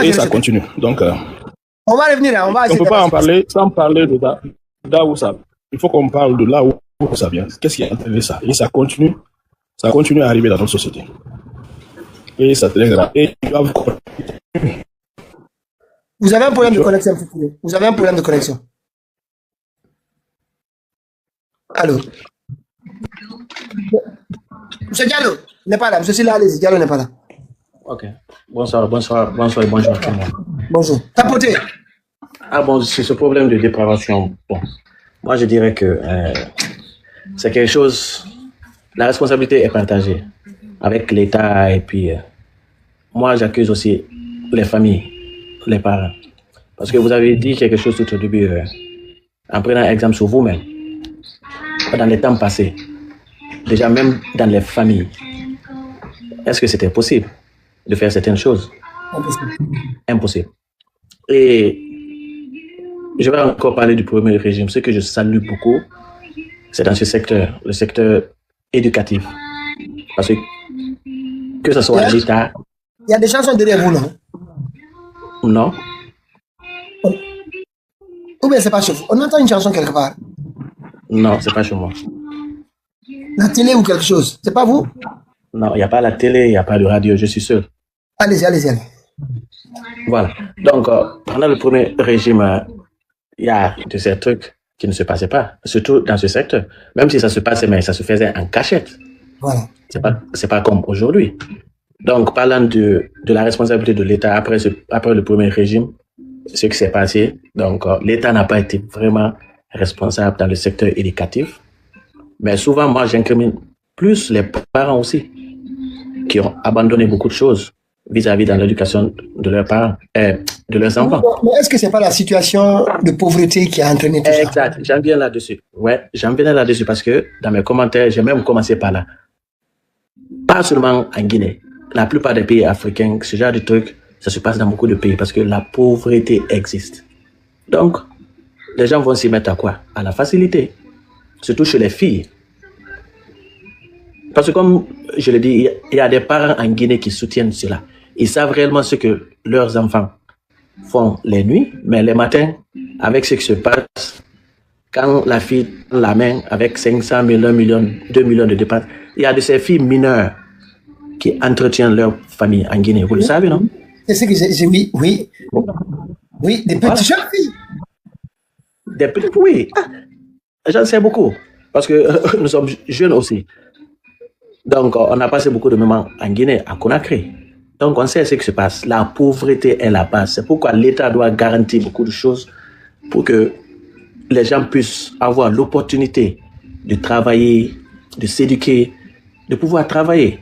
Speaker 9: Et ça continue. Donc,
Speaker 3: on va revenir là. On
Speaker 9: ne peut pas en parler sans parler de là où ça. Il faut qu'on parle de là où ça vient. Qu'est-ce qui a entraîné ça? Et ça continue à arriver dans notre société. Et ça très grave. Et
Speaker 3: vous avez un problème de connexion, vous avez un problème de connexion. Allô? Monsieur Diallo n'est pas là. Monsieur Silla, allez-y. Diallo n'est pas là.
Speaker 10: Ok. Bonsoir et bonjour à tout le monde.
Speaker 3: Bonjour. Tapoté.
Speaker 10: Ah bon, c'est ce problème de dépravation. Bon, moi je dirais que c'est quelque chose. La responsabilité est partagée avec l'État et puis moi j'accuse aussi les familles, les parents. Parce que vous avez dit quelque chose tout au début en prenant exemple sur vous-même. Dans les temps passés, déjà même dans les familles, est-ce que c'était possible de faire certaines choses? Impossible. Et je vais encore parler du premier régime. Ce que je salue beaucoup, c'est dans ce secteur, le secteur éducatif. Parce que ce soit l'État...
Speaker 3: Il y a des chansons derrière vous, non?
Speaker 10: Non.
Speaker 3: Ou bien c'est pas chez vous? On entend une chanson quelque part?
Speaker 10: Non, c'est pas chez moi.
Speaker 3: La télé ou quelque chose? C'est pas vous?
Speaker 10: Non, il n'y a pas la télé, il n'y a pas de radio, je suis seul.
Speaker 3: Allez-y.
Speaker 10: Voilà. Donc, pendant le premier régime, il y a de ces trucs qui ne se passaient pas, surtout dans ce secteur. Même si ça se passait, mais ça se faisait en cachette.
Speaker 3: Voilà.
Speaker 10: C'est pas comme aujourd'hui. Donc, parlant de la responsabilité de l'État après le premier régime, ce qui s'est passé, donc l'État n'a pas été vraiment responsable dans le secteur éducatif. Mais souvent, moi, j'incrimine plus les parents aussi, qui ont abandonné beaucoup de choses vis-à-vis dans l'éducation de leurs parents, de leurs enfants.
Speaker 3: Mais est-ce que c'est pas la situation de pauvreté qui a entraîné tout ça?
Speaker 10: Exact, j'en viens là-dessus. Ouais, j'en viens là-dessus parce que dans mes commentaires, j'ai même commencé par là. Pas seulement en Guinée. La plupart des pays africains, ce genre de trucs, ça se passe dans beaucoup de pays parce que la pauvreté existe. Donc, les gens vont s'y mettre à quoi? À la facilité, surtout chez les filles. Parce que comme je l'ai dit, il y a des parents en Guinée qui soutiennent cela. Ils savent réellement ce que leurs enfants font les nuits, mais les matins, avec ce qui se passe, quand la fille tend la main avec 500 000, 1 million, 2 millions de dépenses, il y a de ces filles mineures qui entretiennent leur famille en Guinée. Vous le savez, non?
Speaker 3: C'est ce que j'ai oui, oui. Oui, des petites jeunes filles.
Speaker 10: Des petites, oui. J'en sais beaucoup, parce que nous sommes jeunes aussi. Donc, on a passé beaucoup de moments en Guinée, à Conakry. Donc, on sait ce qui se passe. La pauvreté est la base. C'est pourquoi l'État doit garantir beaucoup de choses pour que les gens puissent avoir l'opportunité de travailler, de s'éduquer, de pouvoir travailler.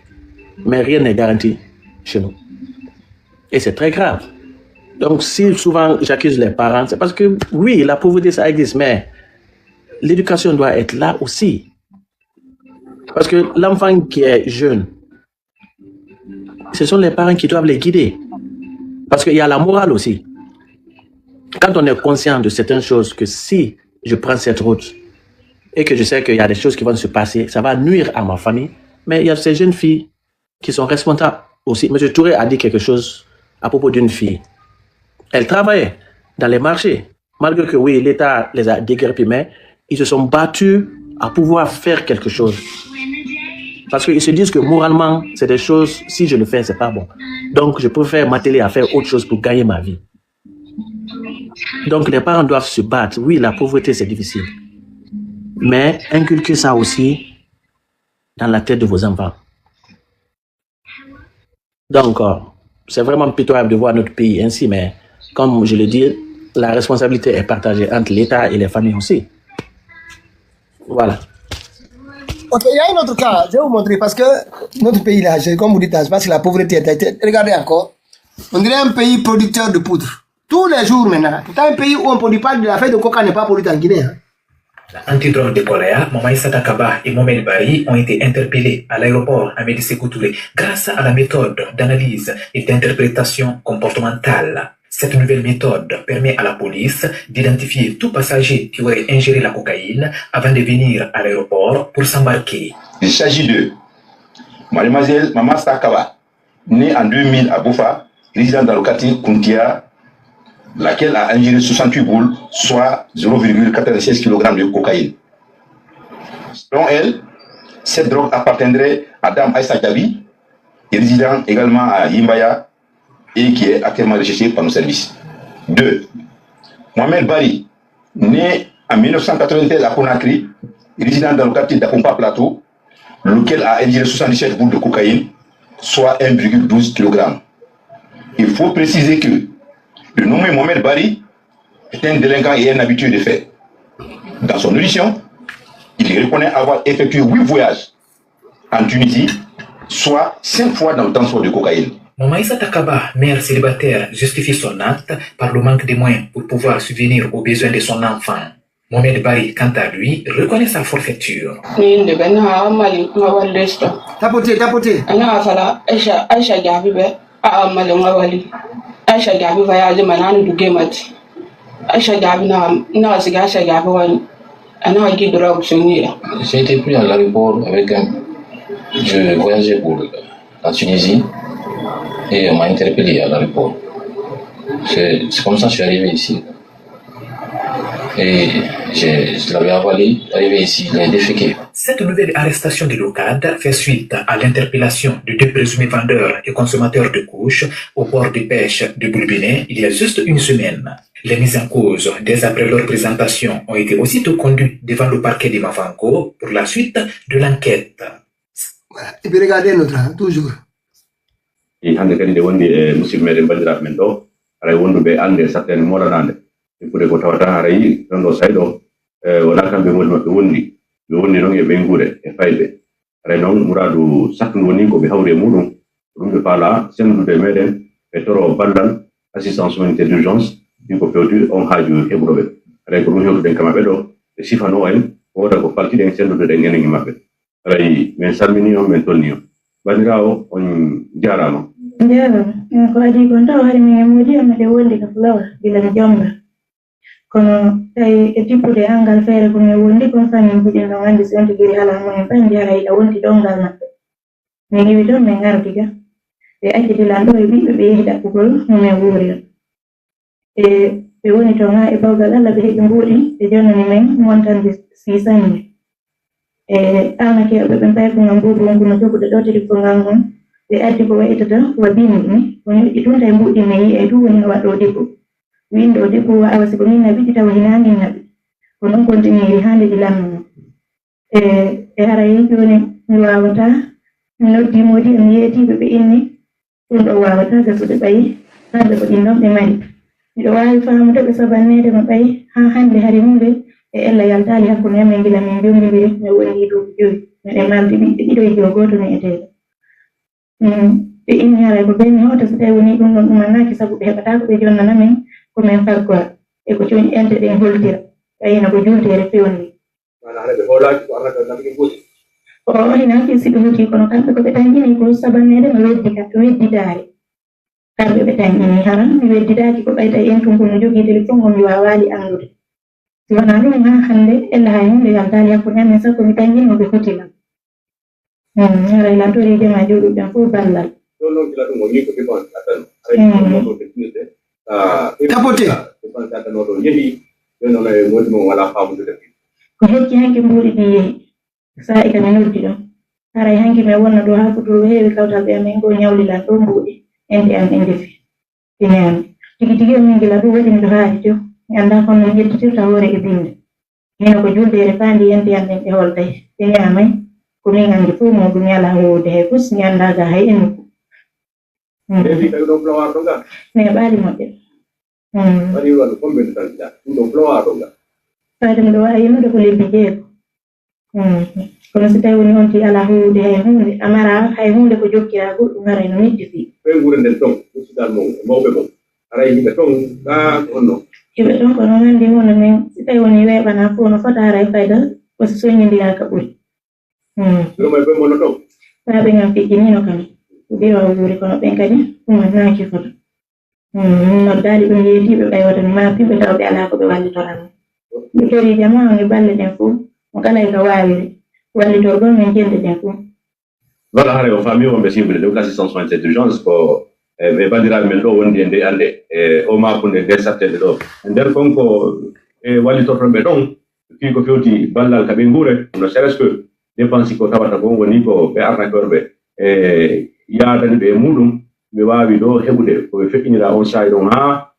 Speaker 10: Mais rien n'est garanti chez nous. Et c'est très grave. Donc, si souvent j'accuse les parents, c'est parce que, oui, la pauvreté, ça existe, mais l'éducation doit être là aussi. Parce que l'enfant qui est jeune, ce sont les parents qui doivent les guider. Parce qu'il y a la morale aussi. Quand on est conscient de certaines choses, que si je prends cette route et que je sais qu'il y a des choses qui vont se passer, ça va nuire à ma famille, mais il y a ces jeunes filles qui sont responsables aussi. M. Touré a dit quelque chose à propos d'une fille. Elle travaillait dans les marchés. Malgré que, oui, l'État les a déguerpis, mais ils se sont battus à pouvoir faire quelque chose. Parce qu'ils se disent que moralement, c'est des choses, si je le fais, c'est pas bon. Donc, je préfère m'atteler à faire autre chose pour gagner ma vie. Donc, les parents doivent se battre. Oui, la pauvreté, c'est difficile. Mais inculquez ça aussi dans la tête de vos enfants. Donc, c'est vraiment pitoyable de voir notre pays ainsi, mais comme je le dis, la responsabilité est partagée entre l'État et les familles aussi. Voilà.
Speaker 3: Ok, il y a un autre cas, je vais vous montrer, parce que notre pays là, comme vous dites, parce que la pauvreté a été, regardez encore, on dirait un pays producteur de poudre. Tous les jours maintenant. Pourtant, un pays où on ne produit pas de la feuille de coca n'est pas produite en Guinée. Hein.
Speaker 11: Antidrome de Corée, Mamaïssa Takaba et Mohamed Bari ont été interpellés à l'aéroport Amédée Sékou Touré grâce à la méthode d'analyse et d'interprétation comportementale. Cette nouvelle méthode permet à la police d'identifier tout passager qui aurait ingéré la cocaïne avant de venir à l'aéroport pour s'embarquer.
Speaker 12: Il s'agit de Mademoiselle Mamaïssa Takaba, née en 2000 à Boufa, résidente dans le quartier Kuntia, laquelle a ingéré 68 boules, soit 0,96 kg de cocaïne. Selon elle, cette drogue appartiendrait à Dame Aïssa Diaby, résidant également à Yimbaya et qui est actuellement recherché par nos services. 2. Mohamed Bari, né en 1993 à Conakry, résident dans le quartier d'Akompa Plateau, lequel a ingéré 77 boules de cocaïne, soit 1,12 kg. Il faut préciser que le nommé Mohamed Bari est un délinquant et un habitué de fait. Dans son audition, il reconnaît avoir effectué 8 voyages en Tunisie, soit 5 fois dans le transport de cocaïne.
Speaker 11: Mamaïssa Takaba, mère célibataire, justifie son acte par le manque de moyens pour pouvoir subvenir aux besoins de son enfant. Mohamed Bari, quant à lui, reconnaît sa forfaiture.
Speaker 3: Tapoté, tapoté.
Speaker 13: Aisha Gabi voyage manani du gemati. Aisha Gabi na siga Aisha Gabi wani. Ana qui drogue sonira.
Speaker 14: J'ai été pris à l'aéroport avec je voyageais pour la Tunisie et on m'a interpellé à l'aéroport. C'est comme ça que je suis arrivé ici. Et je l'avais avalé, arrivé ici, il est déféqué.
Speaker 11: Cette nouvelle arrestation de l'OCAD fait suite à l'interpellation de 2 présumés vendeurs et consommateurs de couches au port de pêche de Boulbiné il y a juste une semaine. Les mises en cause, dès après leur présentation, ont été aussitôt conduits devant le parquet de Mafanko pour la suite de l'enquête.
Speaker 3: Et puis regardez notre, toujours.
Speaker 15: Et hande kadi de wondi e musidɓe meɗen bandiraɓe men ɗo aray wonduɓe ande certaine moɗanade ɓe ko tawata haray ɗon ɗo sayɗo wona kamɓe woni maɓɓe wondi ɓe wonni noon e ɓeygude e fayɓe aray noon muradu sakkundu woni ko ɓe hawri e muɗum ɗum ɓe faala sendude meɗen e toro ballal assistance humanitaire d'urgence ɗin ko fewti on haaju heɓuɗoɓe aray ko ɗum hewtuɗen kamaɓe ɗo ɓe sifano en woda ko faltiɗen sendude ɗen enen e maɓɓe aray min salmini on min tonni on bandirawo on jarama.
Speaker 16: Ndio, kwa ajili kwenda hari mmoja ambaye wende kafulawa bila mjomba. kono tawi e tippude angal feere ko mi wondi kon fami mbiɗi no andi si on tigiri ala mumen fandi ara yiɗa wonti ɗongal maɓɓe min iwi toon min ngardi ga ɓe accitilan ɗo e ɓiɓɓe ɓe yehi ɗaɓɓugol mumen wuurira ɓe woni toon ha e bawgal allah ɓe heɓi mbuuɗi ɓe jonnani men montande 600 000 arnake ɓe ɓe mbayi ko ngam mbuubu on kono jogude ɗo tiri ko ngal ngon ɓe addi ko wayitata wabini ni woni ɓe ɗum tawi mbuuɗi mi yi e ɗum woni no waɗɗo debbo windo debbo wa awa siko min naɓiɗi tawa hinamin naɓi ko noon continue hande ɗi lamno e haray joni mi wawata mi noddi modi mi yeetiɓe ɓe inni ɗum ɗo wawata gasude ɓayi hande ko ɗin ɗon ɓe mari miɗo wawi famude ɓe sabannede mo ɓayi ha hande hari hunde e ella yaltali hakkude yamin gila min jomdidiri mi woni duuɓi 5 miɗen maldi ɓiɗɗe ɗiɗo e jo goto mi eteɗo ɓe inni haray ko ɓe mi hota so tawi woni ɗum ɗon ɗumannaki saabu ɓe heɓata ko ɓe jonnana min komin faggoa e ko coni ente ɗen holtira ɓayino ko jultere fewndi o hinaki siɗo huti kono kamɓe ko ɓe tañƴini ko sabannede mi weddidare kamɓe ɓe tañƴini hara mi weddidaki ko ɓayta en tum kono jogii téléphone o mi wawali andude si wona ɗum ha hande ella hay hunde yaltali hakkude amen sago mi tañƴini o ɓe hotilam haray lantoride ma joɗuɓen fof ballal
Speaker 3: tapote
Speaker 16: ko hekki hanke mbuuɗi ɗi yehi sa e kami noddi ɗon haray hanke mi wonna ɗo ha futuro heewi kawtal ɓe amen go ñawlilan ɗo mbuuɗi ende am ɓe defi ɓe ñaami tigi tigi min gila ɗum waɗi miɗo haali to mi annda kono mi jettitirta hoore e binde hino ko juldere fandi ende am ɓen ɓe holtay ɓe ñaamay ko min andi fof muɗum yala howode hay fus mi anndaga hay e nokku mi ɓaali moƴƴe fayde miɗo wawi yimude ko lebbi 6 kono so tawi woni onti ala howude hay hunde amara hay hunde ko jokkira goɗɗum haray no middi fi heɓe ɗon ko noon andi hono min si tawi woni weeɓana fof no fota haray fayda kosi soññidira ka ɓuri faaɓe ngam feƴƴinino kam ɓiro wuuri kono ɓen kadi ɗum wannaki foto noddaali ɗum yeetiɓe ɓaywata mi maafiɓe taw ɓe ala ko ɓe wallitorano ɓe tori jama e balle ɗen fof mo kala e ko waawiri wallitorgol min jende ɗen fof
Speaker 15: voilà hare o famille on ɓe cible donc assistance soins d'urgence ko ɓe bandiraɓe men ɗo wondi e nde ande o makunde nder sattede ɗo nder konko e wallitortoɓe ɗon fii ko fewti ballal ka ɓe nguure no seres que dépense ko tawata ko woni ko ɓe arnakeorɓe e yaadani ɓe muɗum ɓe wawi ɗo heɓude koɓe feƴƴinira on sahi ɗon ha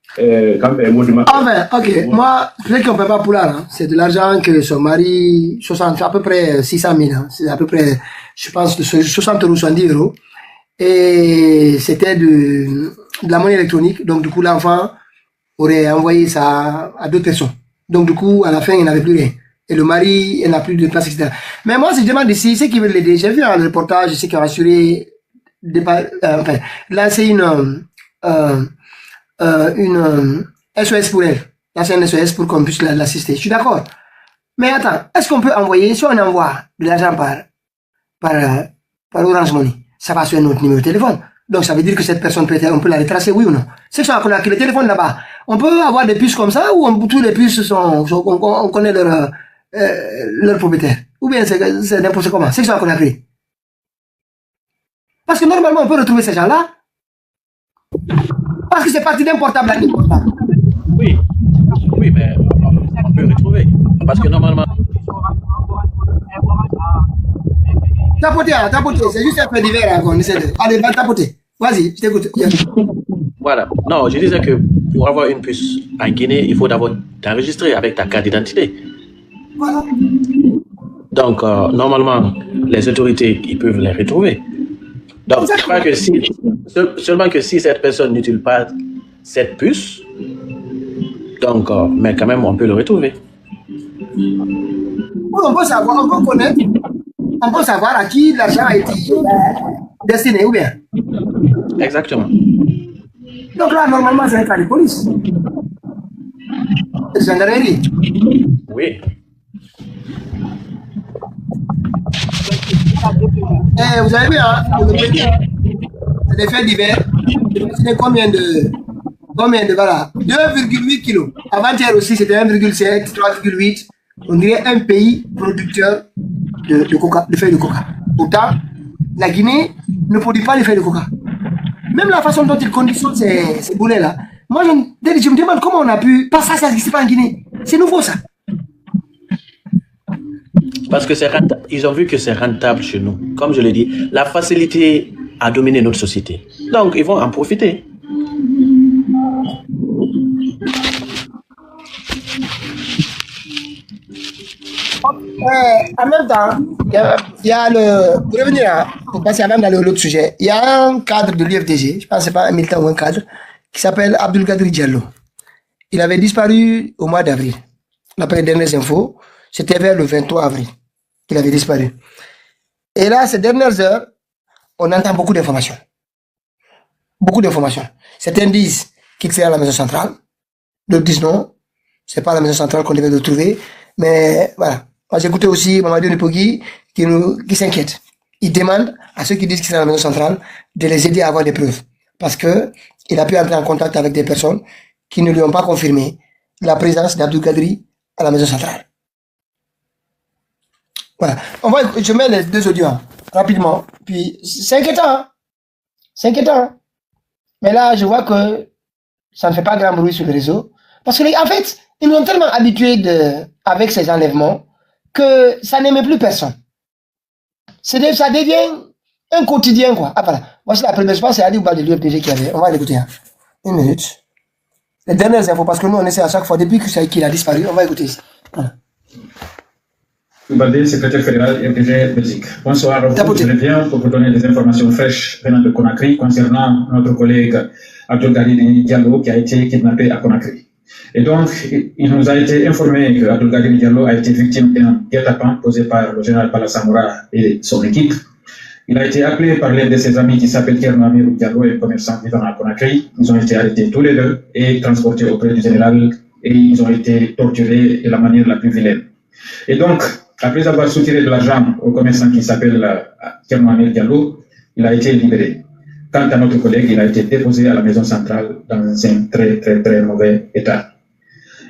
Speaker 15: kamɓe e modi maɓɓe.
Speaker 3: Enfin, ok, moi, ce qu'on peut pas poular, hein, c'est de l'argent que son mari, 60, à peu près 600 000, hein, c'est à peu près, je pense, 60 euros, 70 euros. Et c'était de la monnaie électronique. Donc, du coup, l'enfant aurait envoyé ça à d'autres personnes. Donc, du coup, à la fin, il n'avait plus rien. Et le mari, il n'a plus de place, etc. Mais moi, si je demande ici, ceux qui veulent l'aider, j'ai vu un reportage, ceux qui ont assuré, enfin, là, c'est une SOS pour elle. Là, c'est une SOS pour qu'on puisse l'assister. Je suis d'accord. Mais attends, est-ce qu'on peut envoyer, si on envoie de l'argent par Orange Money, ça va sur notre numéro de téléphone. Donc, ça veut dire que cette personne peut être, on peut la retracer, oui ou non? C'est ça qu'on a que le téléphone là-bas. On peut avoir des puces comme ça, ou tous les puces sont on connaît leur propriétaire. Ou bien c'est n'importe comment. C'est ça qu'on a créé. Parce que normalement, on peut retrouver ces gens-là. Parce que c'est parti d'un portable à un portable.
Speaker 10: Oui, mais on peut retrouver. Parce que normalement.
Speaker 3: Tapoter, c'est juste un peu divers encore. Allez, va tapoter. Vas-y, je t'écoute.
Speaker 10: Voilà. Non, je disais que pour avoir une puce en Guinée, il faut d'abord t'enregistrer avec ta carte d'identité.
Speaker 3: Voilà.
Speaker 10: Donc, normalement, les autorités, ils peuvent les retrouver. Donc, je crois que seulement que si cette personne n'utilise pas cette puce, donc, mais quand même, on peut le retrouver.
Speaker 3: On peut savoir, on peut connaître, on peut savoir à qui l'argent a été destiné, ou bien?
Speaker 10: Exactement.
Speaker 3: Donc là, normalement, c'est un cas de police. C'est gendarmerie.
Speaker 10: Oui.
Speaker 3: Vous avez vu, hein, c'est des faits divers. C'est combien de Combien de voilà 2,8 kilos. Avant-hier aussi, c'était 1,7, 3,8. On dirait un pays producteur de coca, de feuilles de coca. Pourtant, la Guinée ne produit pas les feuilles de coca. Même la façon dont ils conditionnent ces boulets-là. Moi, je me demande comment on a pu... Pas ça n'existe pas en Guinée. C'est nouveau, ça.
Speaker 10: Parce que ils ont vu que c'est rentable chez nous. Comme je l'ai dit, la facilité a dominé notre société. Donc, ils vont en profiter.
Speaker 3: En même temps, il y a le... Pour revenir, pour passer même dans l'autre sujet, il y a un cadre de l'UFDG, je pense que ce n'est pas un militant ou un cadre, qui s'appelle Abdulkadir Diallo. Il avait disparu au mois d'avril. D'après les dernières infos, c'était vers le 23 avril qu'il avait disparu. Et là, ces dernières heures, on entend beaucoup d'informations. Beaucoup d'informations. Certains disent qu'il serait à la maison centrale. D'autres disent non, c'est pas à la maison centrale qu'on devait le trouver. Mais voilà. Moi, j'ai écouté aussi Mamadou Nipogui qui s'inquiète. Il demande à ceux qui disent qu'il serait à la maison centrale de les aider à avoir des preuves. Parce que il a pu entrer en contact avec des personnes qui ne lui ont pas confirmé la présence d'Abdul Kadri à la maison centrale. Voilà. Je mets les deux audios rapidement. Puis, c'est inquiétant. Hein? C'est inquiétant. Hein? Mais là, je vois que ça ne fait pas grand bruit sur le réseau. Parce que, en fait, ils nous ont tellement habitués avec ces enlèvements que ça n'aimait plus personne. Ça devient un quotidien, quoi. Ah, voilà. Voici la première, je pense, c'est Ali Oubal de l'UFDG qui avait. On va l'écouter. Hein. Une minute. Les dernières infos, parce que nous, on essaie à chaque fois, depuis qu'il a disparu, on va écouter ça. Voilà.
Speaker 11: Oubaldé, secrétaire fédéral UFDG Belgique. Bonsoir, je reviens pour vous donner des informations fraîches venant de Conakry concernant notre collègue Abdulkadir Diallo qui a été kidnappé à Conakry. Et donc, il nous a été informé que Abdulkadir Diallo a été victime d'un guet-apens posé par le général Palasamora et son équipe. Il a été appelé par l'un de ses amis qui s'appelle Thierno Amirou Diallo, et commerçant vivant à Conakry. Ils ont été arrêtés tous les deux et transportés auprès du général et ils ont été torturés de la manière la plus vilaine. Et donc, après avoir soutiré de l'argent au commerçant qui s'appelle Thierno Amirou Diallo, il a été libéré. Quant à notre collègue, il a été déposé à la maison centrale dans un très, très, très mauvais état.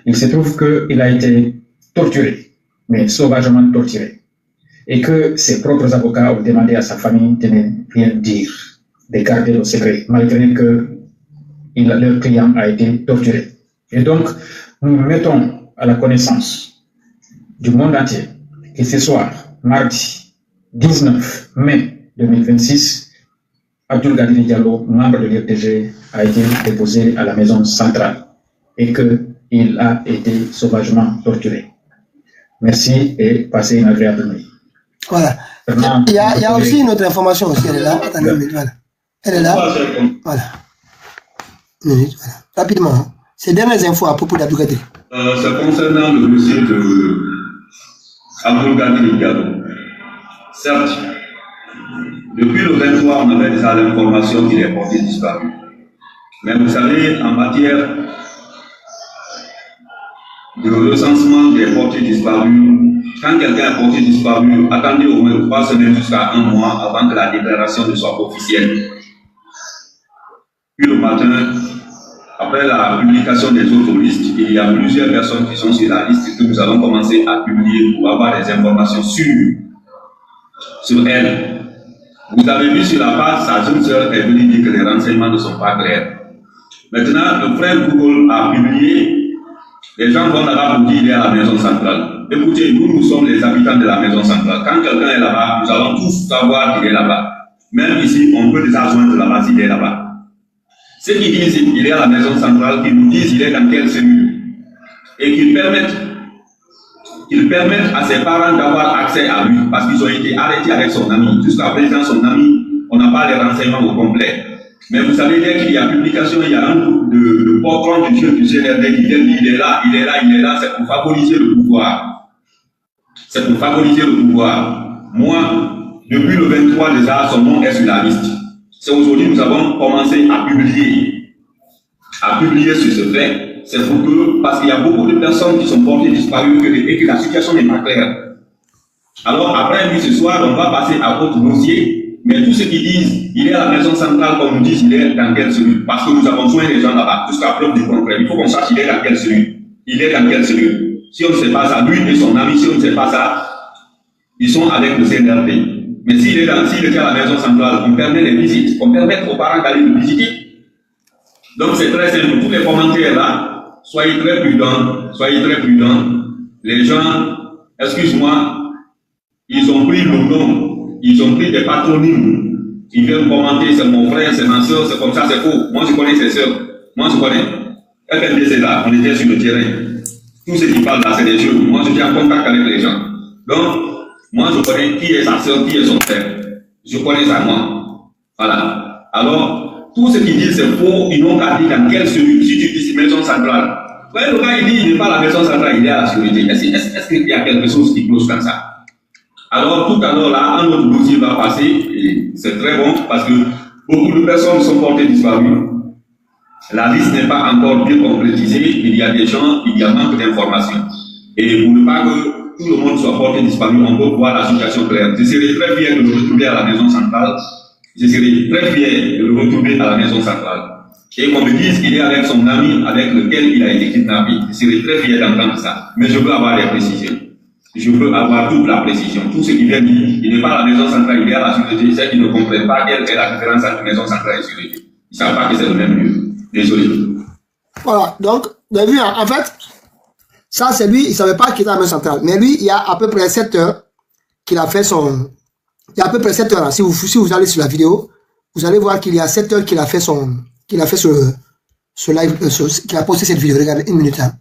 Speaker 11: Il se trouve qu'il a été torturé, mais sauvagement torturé. Et que ses propres avocats ont demandé à sa famille de ne rien dire, de garder le secret, malgré que leur client a été torturé. Et donc, nous mettons à la connaissance du monde entier que ce soir, mardi 19 mai 2026, Abdulkadir Diallo, membre de l'UFDG, a été déposé à la maison centrale et qu'il a été sauvagement torturé. Merci et passez une agréable nuit.
Speaker 3: Voilà. Il y a aussi une autre information aussi, elle est là. Attendez une minute, voilà. Elle est là. Voilà. Une minute, voilà. Rapidement, hein. Ces dernières infos à propos d'Abdulkadir.
Speaker 15: C'est concernant le dossier de Abdulkadir Diallo. Certes, depuis le 23, on avait déjà l'information qu'il est porté disparu. Mais vous savez, en matière de recensement des portés disparus, quand quelqu'un est porté disparu, attendez au moins 3 semaines jusqu'à 1 mois avant que la déclaration ne soit officielle. Puis le matin, après la publication des autres listes, il y a plusieurs personnes qui sont sur la liste que nous allons commencer à publier pour avoir des informations sûres sur elles. Vous avez vu sur la page, sa jeune sœur est venue dire que les renseignements ne sont pas clairs. Maintenant, le frère Google a publié, les gens vont là-bas pour dire qu'il est à la maison centrale. Écoutez, nous sommes les habitants de la maison centrale. Quand quelqu'un est là-bas, nous allons tous savoir qu'il est là-bas. Même ici, on peut déjà joindre là-bas s'il est là-bas. Ceux qui disent qu'il est à la maison centrale, qui nous disent qu'il est dans quelle cellule, et qu'ils permettent à ses parents d'avoir accès à lui, parce qu'ils ont été arrêtés avec son ami. Jusqu'à présent, son ami, on n'a pas les renseignements au complet. Mais vous savez, dès qu'il y a publication, il y a un groupe de porte-parole du jeu du CNRD qui dit il est là, c'est pour favoriser le pouvoir. C'est pour favoriser le pouvoir. Moi, depuis le 23 déjà, son nom est sur la liste. C'est aujourd'hui que nous avons commencé à publier sur ce fait. C'est pour que, parce qu'il y a beaucoup de personnes qui sont portées disparues et que la situation n'est pas claire. Alors après, ce soir, on va passer à votre dossier
Speaker 17: Mais tous ceux qui disent il est à la maison centrale, comme nous disent, il est dans quelle cellule? Parce que nous avons soin des gens là-bas, jusqu'à preuve du contraire. Il faut qu'on sache il est dans quelle cellule. Il est dans quelle cellule. Si on ne sait pas ça, lui et son ami, si on ne sait pas ça, ils sont avec le CNRD. Mais s'il était à la maison centrale, on permet les visites, on permet aux parents d'aller le visiter. Donc c'est très simple. Tous les commentaires là, soyez très prudents, soyez très prudents. Les gens, excuse-moi, ils ont pris le nom, ils ont pris des patronymes. Ils viennent commenter, c'est mon frère, c'est ma soeur, c'est comme ça, c'est faux. Moi je connais ses soeurs, moi je connais. FNDC là, on était sur le terrain. Tous ceux qui parlent là, c'est des jeux. Moi je suis en contact avec les gens. Donc, moi je connais qui est sa soeur, qui est son frère. Je connais ça moi. Voilà. Alors, tous ceux qui disent c'est faux, ils n'ont qu'à dire dans quelle cellule. Si tu dis maison centrale. Ouais, le gars il dit il n'est pas à la maison centrale, il est à la sécurité. Est-ce qu'il y a quelque chose qui cloche dans ça? Alors tout à l'heure là, un autre dossier va passer, et c'est très bon parce que beaucoup de personnes sont portées disparues. La liste n'est pas encore bien concrétisée, il y a des gens, il y a manque d'informations. Et pour ne pas que tout le monde soit porté disparu, on peut voir la situation claire. Je serais très fier de le retrouver à la maison centrale. Je serais très fier de le retrouver à la maison centrale. Et qu'on me dise qu'il est avec son ami avec lequel il a été kidnappé. Je serais très fier d'entendre ça. Mais je veux avoir des précisions. Je veux avoir toute la précision. Tout ce qui vient dire, il n'est pas à la maison centrale, il est à la sécurité. C'est qu'ils ne comprennent pas quelle est la différence entre maison centrale et sécurité. Ils ne savent pas que c'est le même lieu. Désolé.
Speaker 3: Voilà, donc, vous avez vu, en fait, ça c'est lui, il ne savait pas qu'il était à la maison centrale. Mais lui, il y a à peu près 7 heures qu'il a fait son... Il y a à peu près 7 heures, là. Si vous allez sur la vidéo, vous allez voir qu'il y a 7 heures qu'il a fait son... qu'il a fait ce live, qu'il a posté cette vidéo. Regardez, 1 minute. Hein.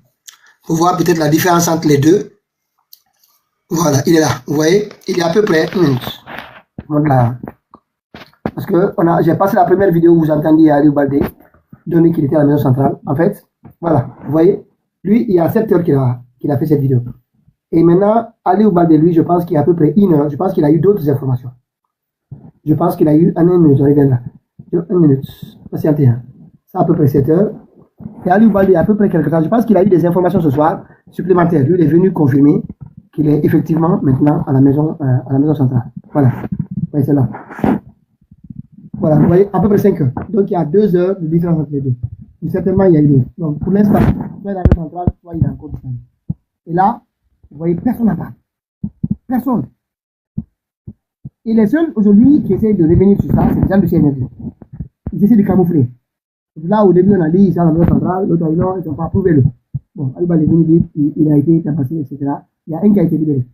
Speaker 3: Vous voyez peut-être la différence entre les deux. Voilà, il est là. Vous voyez, il y a à peu près 1 minute. Voilà. Parce que j'ai passé la première vidéo où vous entendiez Aliou Baldé donner qu'il était à la maison centrale. En fait, voilà, vous voyez, lui, il y a 7 heures qu'il a fait cette vidéo. Et maintenant, Aliou Baldé, lui, je pense qu'il y a à peu près 1 heure, je pense qu'il a eu d'autres informations. Je pense qu'il a eu 1 minute, regarde là. 1 minute, patientez. Hein. C'est à peu près 7 heures. Et Aliou Baldé, à peu près quelque temps, je pense qu'il a eu des informations ce soir supplémentaires. Lui, il est venu confirmer qu'il est effectivement maintenant à la maison centrale. Voilà. Vous voyez, c'est là. Voilà, vous voyez, à peu près 5 heures. Donc, il y a 2 heures de différence entre les deux. Mais certainement, il y a eu deux. Donc, pour l'instant, soit il est à la maison centrale, soit il est encore disponible. Et là, vous voyez, personne n'a pas. Personne. Et les seuls aujourd'hui qui essayent de revenir sur ça, c'est les gens du CNRD. Ils essaient de camoufler. Là, au début, on a dit, ils sont à la maison centrale, l'autre a dit non, ils n'ont pas approuvé le. Bon, Aliou est venu dire, il a été tabassé, etc. Il y a un qui a été libéré.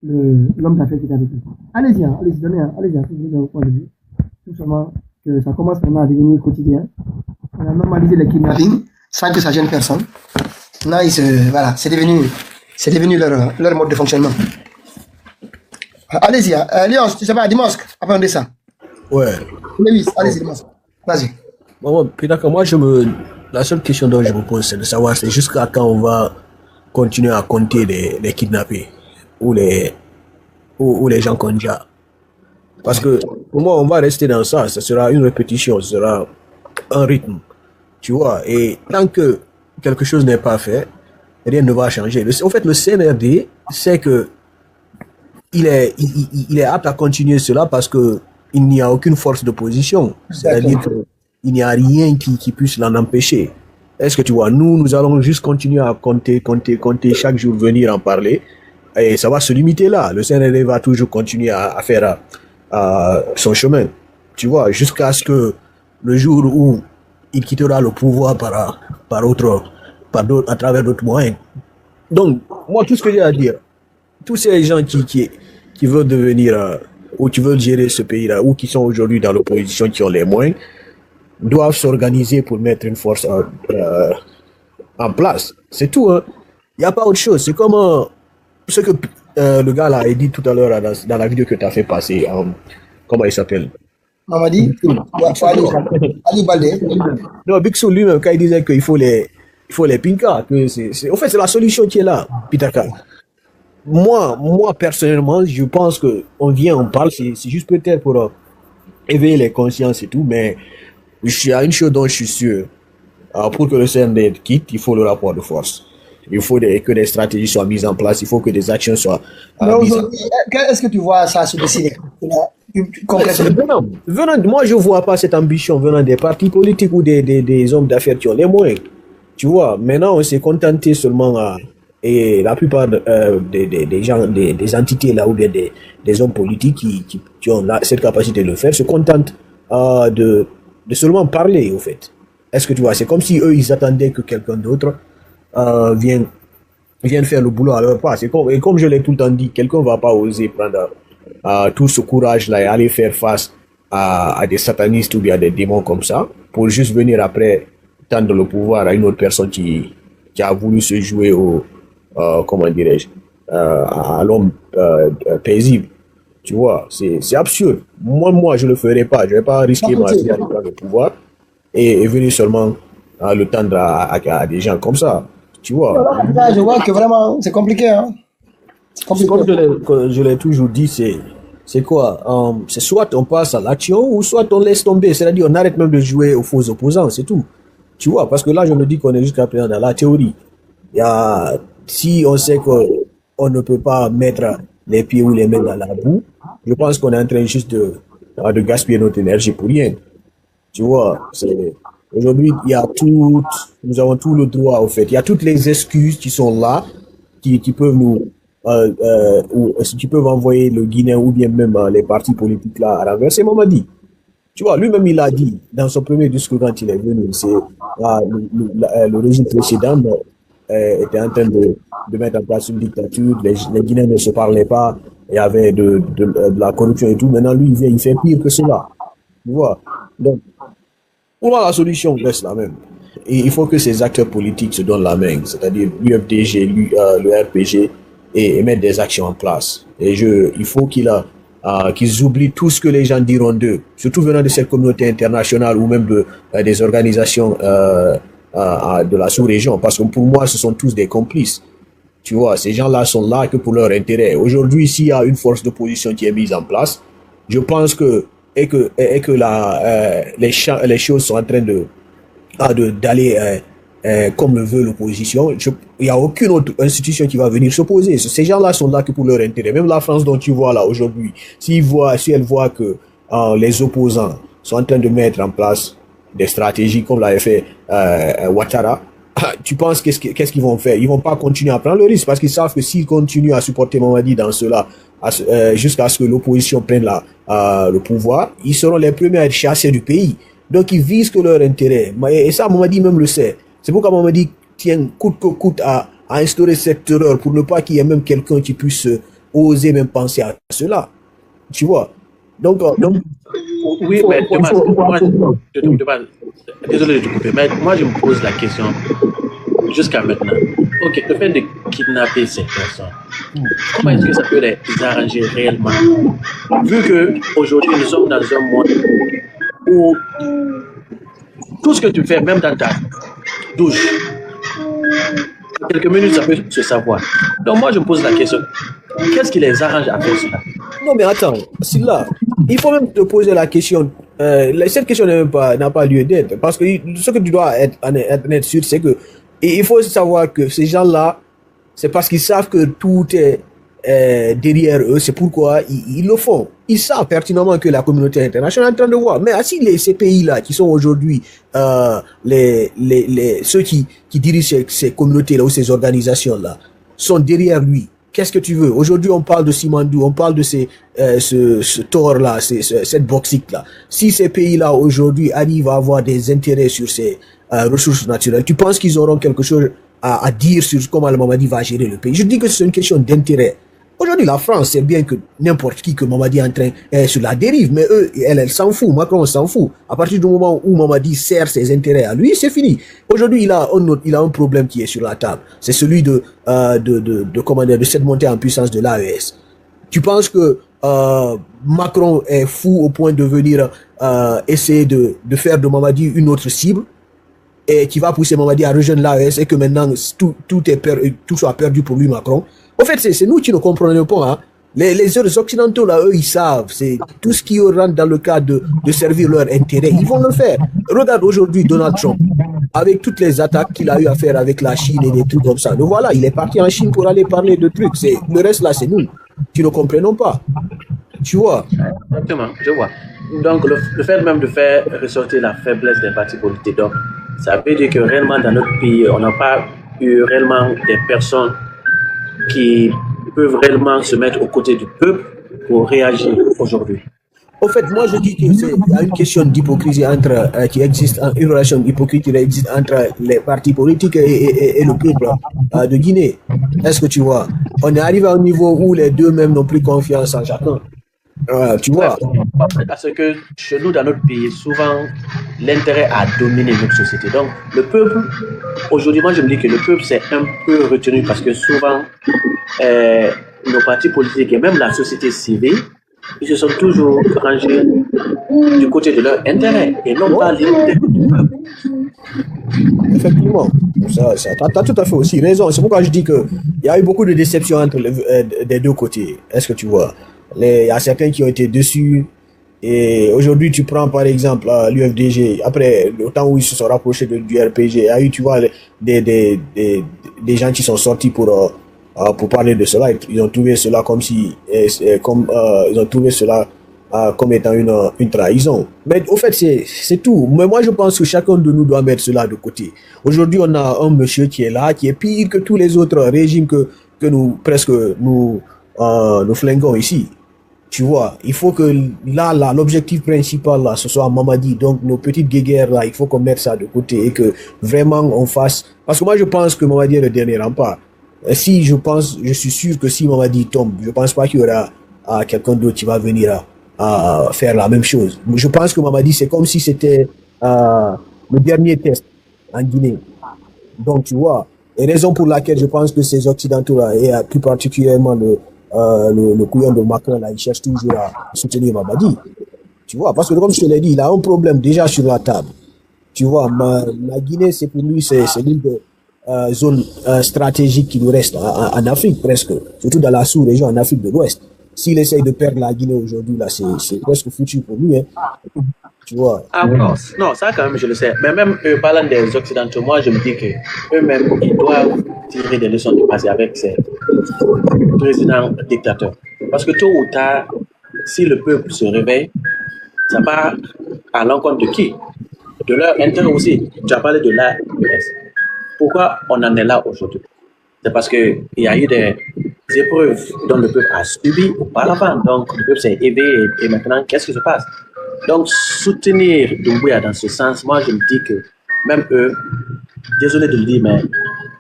Speaker 3: L'homme d'affaires qui est avec lui. Allez-y, hein, allez-y, donnez, allez-y, si vous avez un point de vue. Tout simplement que ça commence vraiment à devenir quotidien. On a normalisé le kidnapping sans que ça gêne personne. Là, voilà, c'est devenu leur mode de fonctionnement. Allez-y, Léon, tu sais pas, dis-moi, après on descend.
Speaker 2: Ouais.
Speaker 3: Lewis, allez-y, dis-moi. Vas-y.
Speaker 2: Bon, puis d'accord, moi, la seule question dont je me pose, c'est de savoir c'est jusqu'à quand on va continuer à compter les kidnappés ou les gens qu'on déjà. Parce que pour moi, on va rester dans ça. Ce sera une répétition, ce sera un rythme. Tu vois, et tant que quelque chose n'est pas fait, rien ne va changer. En fait, le CNRD sait que il est apte à continuer cela parce que il n'y a aucune force d'opposition. C'est-à-dire qu'il n'y a rien qui puisse l'en empêcher. Est-ce que tu vois, nous allons juste continuer à compter, chaque jour venir en parler. Et ça va se limiter là. Le CNRD va toujours continuer à faire son chemin. Tu vois, jusqu'à ce que le jour où il quittera le pouvoir à travers d'autres moyens. Donc, moi, tout ce que j'ai à dire, tous ces gens qui veulent devenir ou qui veulent gérer ce pays-là, ou qui sont aujourd'hui dans l'opposition, qui ont les moyens, doivent s'organiser pour mettre une force en place. C'est tout, hein. Il n'y a pas autre chose. C'est comme ce que le gars là a dit tout à l'heure dans la vidéo que tu as fait passer. Comment il s'appelle?
Speaker 3: Mamadi Ali Baldé.
Speaker 2: Non, Bixou lui-même, quand il disait qu'il faut les pinkas, en fait, c'est la solution qui est là, Pitaka. Moi, personnellement, je pense qu'on vient, on parle, c'est juste peut-être pour éveiller les consciences et tout, mais il y a une chose dont je suis sûr. Pour que le CNRD quitte, il faut le rapport de force. Il faut que des stratégies soient mises en place, il faut que des actions soient
Speaker 3: Mais
Speaker 2: mises en
Speaker 3: aujourd'hui, est-ce que tu vois ça se dessiner concrètement?
Speaker 2: Moi, je ne vois pas cette ambition venant des partis politiques ou des hommes d'affaires qui ont les moyens. Tu vois, maintenant, on s'est contenté seulement et la plupart des gens, des entités là, ou bien des hommes politiques qui ont cette capacité de le faire, se contentent de seulement parler, au fait. Est-ce que tu vois, c'est comme si eux, ils attendaient que quelqu'un d'autre vienne faire le boulot à leur place. Et comme je l'ai tout le temps dit, quelqu'un ne va pas oser prendre tout ce courage-là et aller faire face à des satanistes ou bien à des démons comme ça, pour juste venir après tendre le pouvoir à une autre personne qui a voulu se jouer au, comment dirais-je, à l'homme paisible. Tu vois, c'est absurde. Moi, je le ferai pas. Je vais pas risquer ma vie à prendre le pouvoir et venir seulement le tendre à des gens comme ça. Tu vois.
Speaker 3: Là, je vois que vraiment, c'est compliqué. Hein?
Speaker 2: Comme je l'ai toujours dit, c'est quoi? C'est soit on passe à l'action ou soit on laisse tomber. C'est-à-dire, on arrête même de jouer aux faux opposants, c'est tout. Tu vois, parce que là, je me dis qu'on est jusqu'à présent dans la théorie. Si on sait qu'on ne peut pas mettre les pieds ou les mains dans la boue, je pense qu'on est en train juste de gaspiller notre énergie pour rien. Tu vois, aujourd'hui, nous avons tout le droit, au fait. Il y a toutes les excuses qui sont là, qui peuvent qui peuvent envoyer le Guinéen ou bien même les partis politiques là à renverser Mamadi. Tu vois, lui-même, il a dit dans son premier discours quand il est venu, le régime précédent était en train de mettre en place une dictature, les Guinéens ne se parlaient pas, il y avait de la corruption et tout. Maintenant, lui, il fait pire que cela. Tu vois. Donc, pour moi, la solution reste la même. Et il faut que ces acteurs politiques se donnent la main, c'est-à-dire l'UFDG, le RPG, et mettre des actions en place. Et il faut qu'ils oublient tout ce que les gens diront d'eux, surtout venant de cette communauté internationale ou même des organisations de la sous-région, parce que pour moi, ce sont tous des complices. Tu vois, ces gens-là sont là que pour leur intérêt. Aujourd'hui, s'il y a une force d'opposition qui est mise en place, je pense que les choses sont en train d'aller comme le veut l'opposition. Il n'y a aucune autre institution qui va venir s'opposer. Ces gens-là sont là que pour leur intérêt. Même la France dont tu vois là aujourd'hui, si elle voit que les opposants sont en train de mettre en place des stratégies comme l'avait fait Ouattara, tu penses qu'est-ce qu'ils vont faire? Ils vont pas continuer à prendre le risque parce qu'ils savent que s'ils continuent à supporter Mamadi dans cela jusqu'à ce que l'opposition prenne le pouvoir, ils seront les premiers à être chassés du pays. Donc ils visent que leur intérêt. Et ça, Mamadi même le sait. C'est pourquoi Mamadi tient coûte que coûte à instaurer cette terreur pour ne pas qu'il y ait même quelqu'un qui puisse oser même penser à cela. Tu vois? Donc
Speaker 10: oui, mais désolé de te couper, mais moi je me pose la question jusqu'à maintenant. Ok, le fait de kidnapper ces personnes, comment est-ce que ça peut les arranger réellement? Vu qu'aujourd'hui nous sommes dans un monde où tout ce que tu fais, même dans ta douche, en quelques minutes, ça peut se savoir. Donc moi, je me pose la question, qu'est-ce qui les arrange à faire cela?
Speaker 2: Non, mais attends, Silla, il faut même te poser la question. Cette question n'a pas lieu d'être. Parce que ce que tu dois être sûr, c'est que il faut savoir que ces gens-là, c'est parce qu'ils savent que tout est derrière eux, c'est pourquoi ils le font. Ils savent pertinemment que la communauté internationale est en train de voir. Mais si ces pays-là, qui sont aujourd'hui ceux qui dirigent ces communautés-là ou ces organisations-là, sont derrière lui, qu'est-ce que tu veux? Aujourd'hui, on parle de Simandou, on parle de ce tort-là, cette bauxite-là. Si ces pays-là, aujourd'hui, arrivent à avoir des intérêts sur ces ressources naturelles, tu penses qu'ils auront quelque chose à dire sur comment le Mamadi va gérer le pays? Je dis que c'est une question d'intérêt. Aujourd'hui, la France sait bien que n'importe qui que Mamadi est en train sur la dérive, mais eux, elle s'en fout. Macron s'en fout. À partir du moment où Mamadi sert ses intérêts à lui, c'est fini. Aujourd'hui, il a un problème qui est sur la table. C'est celui de cette montée en puissance de l'AES. Tu penses que Macron est fou au point de venir essayer de faire de Mamadi une autre cible et qui va pousser Mamadi à rejoindre l'AES et que maintenant tout soit perdu pour lui, Macron? En fait, c'est nous qui ne comprenons pas. Hein. Les autres occidentaux, là, eux, ils savent. C'est tout ce qui rentre dans le cadre de servir leur intérêt. Ils vont le faire. Regarde aujourd'hui Donald Trump, avec toutes les attaques qu'il a eu à faire avec la Chine et des trucs comme ça. Donc voilà, il est parti en Chine pour aller parler de trucs. Le reste, là, c'est nous qui ne comprenons pas. Tu vois?
Speaker 10: Exactement, je vois. Donc, le fait même de faire ressortir la faiblesse des partis politiques, donc, ça veut dire que réellement, dans notre pays, on n'a pas eu réellement des personnes qui peuvent réellement se mettre aux côtés du peuple pour réagir aujourd'hui.
Speaker 2: Au fait, moi je dis qu'il y a une question d'hypocrisie qui existe, une relation hypocrite qui existe entre les partis politiques et le peuple de Guinée. Est-ce que tu vois? On est arrivé à un niveau où les deux même n'ont plus confiance en chacun. Tu vois?
Speaker 10: Parce que chez nous, dans notre pays, souvent, l'intérêt a dominé notre société. Donc, le peuple, aujourd'hui, moi je me dis que le peuple s'est un peu retenu parce que souvent, nos partis politiques et même la société civile, ils se sont toujours rangés du côté de leur intérêt et non pas l'intérêt du peuple.
Speaker 2: Effectivement, tu as tout à fait aussi raison. C'est pourquoi je dis qu'il y a eu beaucoup de déceptions entre des deux côtés. Est-ce que tu vois? Il y a certains qui ont été déçus. Et aujourd'hui, tu prends par exemple l'UFDG, après le temps où ils se sont rapprochés du RPG, il y a eu, tu vois, des gens qui sont sortis pour parler de cela. Ils ont trouvé cela comme si, ils ont trouvé cela comme étant une trahison. Mais au fait, c'est tout. Mais moi, je pense que chacun de nous doit mettre cela de côté. Aujourd'hui, on a un monsieur qui est là, qui est pire que tous les autres régimes que nous flinguons ici. Tu vois, il faut que là, l'objectif principal, là, ce soit Mamadi. Donc, nos petites guéguerres, là, il faut qu'on mette ça de côté et que vraiment on fasse. Parce que moi, je pense que Mamadi est le dernier rempart. Je suis sûr que si Mamadi tombe, je pense pas qu'il y aura quelqu'un d'autre qui va venir à faire la même chose. Je pense que Mamadi, c'est comme si c'était le dernier test en Guinée. Donc, tu vois, et raison pour laquelle je pense que ces Occidentaux-là, et plus particulièrement le couillon de Macron, là, il cherche toujours à soutenir Mamadi. Tu vois, parce que comme je te l'ai dit, il a un problème déjà sur la table. Tu vois, la Guinée, c'est pour lui, c'est l'une des zones stratégiques qui nous reste en Afrique, presque. Surtout dans la sous-région, en Afrique de l'Ouest. S'il essaye de perdre la Guinée aujourd'hui, là, c'est presque foutu pour lui, hein. Tu vois.
Speaker 10: Ah non, ça quand même, je le sais. Mais même parlant des Occidentaux, moi, je me dis qu'eux-mêmes, ils doivent tirer des leçons du passé avec ces présidents dictateurs. Parce que tôt ou tard, si le peuple se réveille, ça va à l'encontre de qui? De leur intérêt aussi. Tu as parlé de l'ARS. Pourquoi on en est là aujourd'hui? C'est parce qu'il y a eu des épreuves dont le peuple a subi auparavant. Donc, le peuple s'est éveillé et maintenant, qu'est-ce qui se passe? Donc, soutenir Doumbouya dans ce sens, moi, je me dis que même eux, désolé de le dire, mais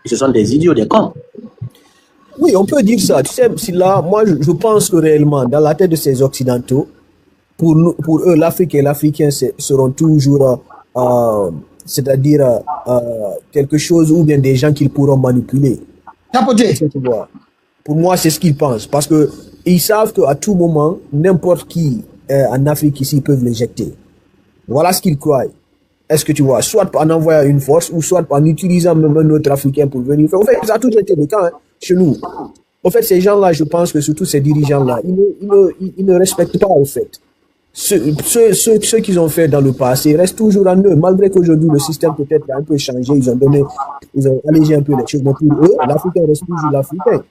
Speaker 10: ce sont des idiots, des cons.
Speaker 2: Oui, on peut dire ça. Tu sais, si là, moi, je pense que réellement, dans la tête de ces Occidentaux, pour eux, l'Afrique et l'Africain seront toujours, c'est-à-dire quelque chose ou bien des gens qu'ils pourront manipuler. Pour moi, c'est ce qu'ils pensent. Parce que ils savent qu'à tout moment, n'importe qui en Afrique ici, ils peuvent l'éjecter. Voilà ce qu'ils croient. Est-ce que tu vois, soit en envoyant une force, ou soit en utilisant même un autre Africain pour venir faire. En fait, ça a toujours été le cas, hein, chez nous. En fait, ces gens-là, je pense que surtout ces dirigeants-là, ils ne respectent pas, en fait. Ce qu'ils ont fait dans le passé reste toujours en eux, malgré qu'aujourd'hui le système peut-être a un peu changé, ils ont allégé un peu les choses, mais pour eux, l'Africain reste toujours l'Africain.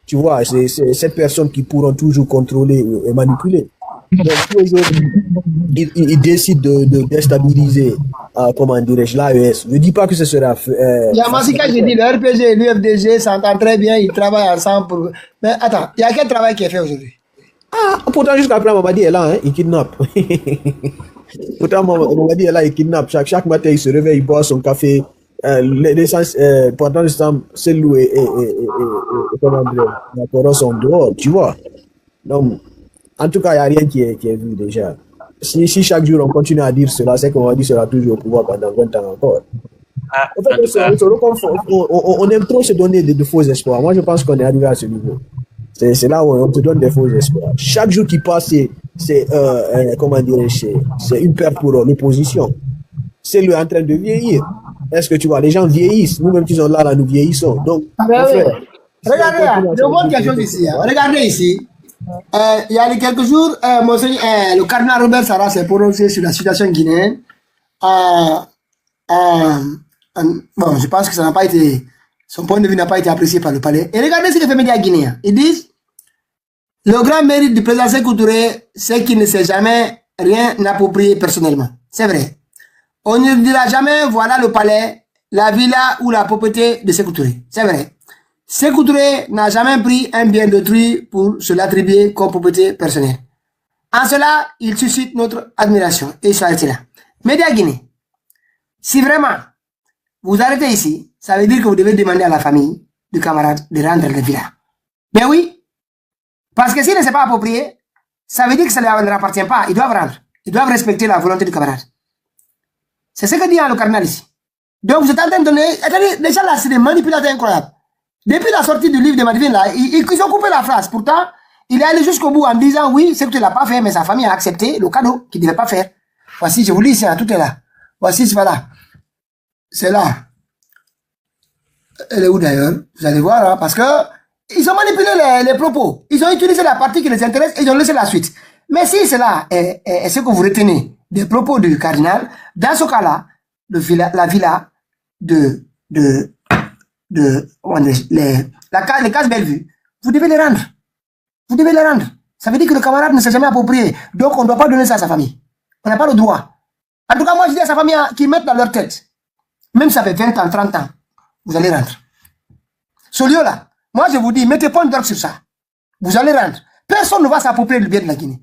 Speaker 2: Tu vois, c'est cette personne qui pourront toujours contrôler et manipuler. Donc, aujourd'hui, ils décident de déstabiliser, comment dirais-je, l'AES. Je ne dis pas que ce sera...
Speaker 3: Yamasika, je dis, le RPG et l'UFDG s'entendent très bien, ils travaillent ensemble pour... Mais attends, il y a quel travail qui est fait aujourd'hui?
Speaker 2: Pourtant, jusqu'à présent, Mamadi est là, hein, il kidnappe. Pourtant, Mamadi est là, il kidnappe. Chaque matin, il se réveille, il boit son café. Pendant ce temps, Selou et Nakoro sont dehors, tu vois. Donc, en tout cas, il n'y a rien qui est vu déjà. Si chaque jour on continue à dire cela, c'est qu'on va dire sera toujours au pouvoir pendant 20 ans encore. En fait, on aime trop se donner de faux espoirs. Moi, je pense qu'on est arrivé à ce niveau. C'est là où on te donne des faux espoirs. Chaque jour qui passe, c'est une perte pour l'opposition. C'est lui en train de vieillir. Est-ce que tu vois, les gens vieillissent. Nous-mêmes qui sommes là, nous vieillissons. Donc,
Speaker 3: Regardez, je montre quelque chose ici. Hein. Regardez ici. Il y a quelques jours, le cardinal Robert Sarah s'est prononcé sur la situation guinéenne. Bon, je pense que ça n'a pas été, son point de vue n'a pas été apprécié par le palais. Et regardez ce que fait médias guinéens. Ils disent, le grand mérite du président Sékou Touré, c'est qu'il ne s'est jamais rien approprié personnellement. C'est vrai. On ne dira jamais, voilà le palais, la villa ou la propriété de Sékou Touré. C'est vrai. Sékou Touré n'a jamais pris un bien d'autrui pour se l'attribuer comme propriété personnelle. En cela, il suscite notre admiration. Et ça a été là. Média Guinée, si vraiment vous arrêtez ici, ça veut dire que vous devez demander à la famille du camarade de rendre la villa. Mais oui, parce que s'il ne s'est pas approprié, ça veut dire que ça ne leur appartient pas. Ils doivent rendre. Ils doivent respecter la volonté du camarade. C'est ce que dit le cardinal ici. Donc vous êtes en train de donner... Attendez, déjà là, c'est des manipulateurs incroyables. Depuis la sortie du livre de Madivine, là, ils ont coupé la phrase. Pourtant, il est allé jusqu'au bout en disant, oui, c'est que tu ne l'as pas fait, mais sa famille a accepté le cadeau qu'il ne devait pas faire. Voici, je vous lis ici, tout est là. Voici, c'est là. C'est là. Elle est où d'ailleurs? Vous allez voir, hein, parce que ils ont manipulé les propos. Ils ont utilisé la partie qui les intéresse et ils ont laissé la suite. Mais si cela est ce que vous retenez des propos du cardinal, dans ce cas-là, la villa les cases Bellevue, vous devez les rendre. Vous devez les rendre. Ça veut dire que le camarade ne s'est jamais approprié. Donc on ne doit pas donner ça à sa famille. On n'a pas le droit. En tout cas, moi je dis à sa famille qu'ils mettent dans leur tête. Même si ça fait 20 ans, 30 ans, vous allez rendre. Ce lieu-là, moi je vous dis, mettez pas une drogue sur ça. Vous allez rendre. Personne ne va s'approprier le bien de la Guinée.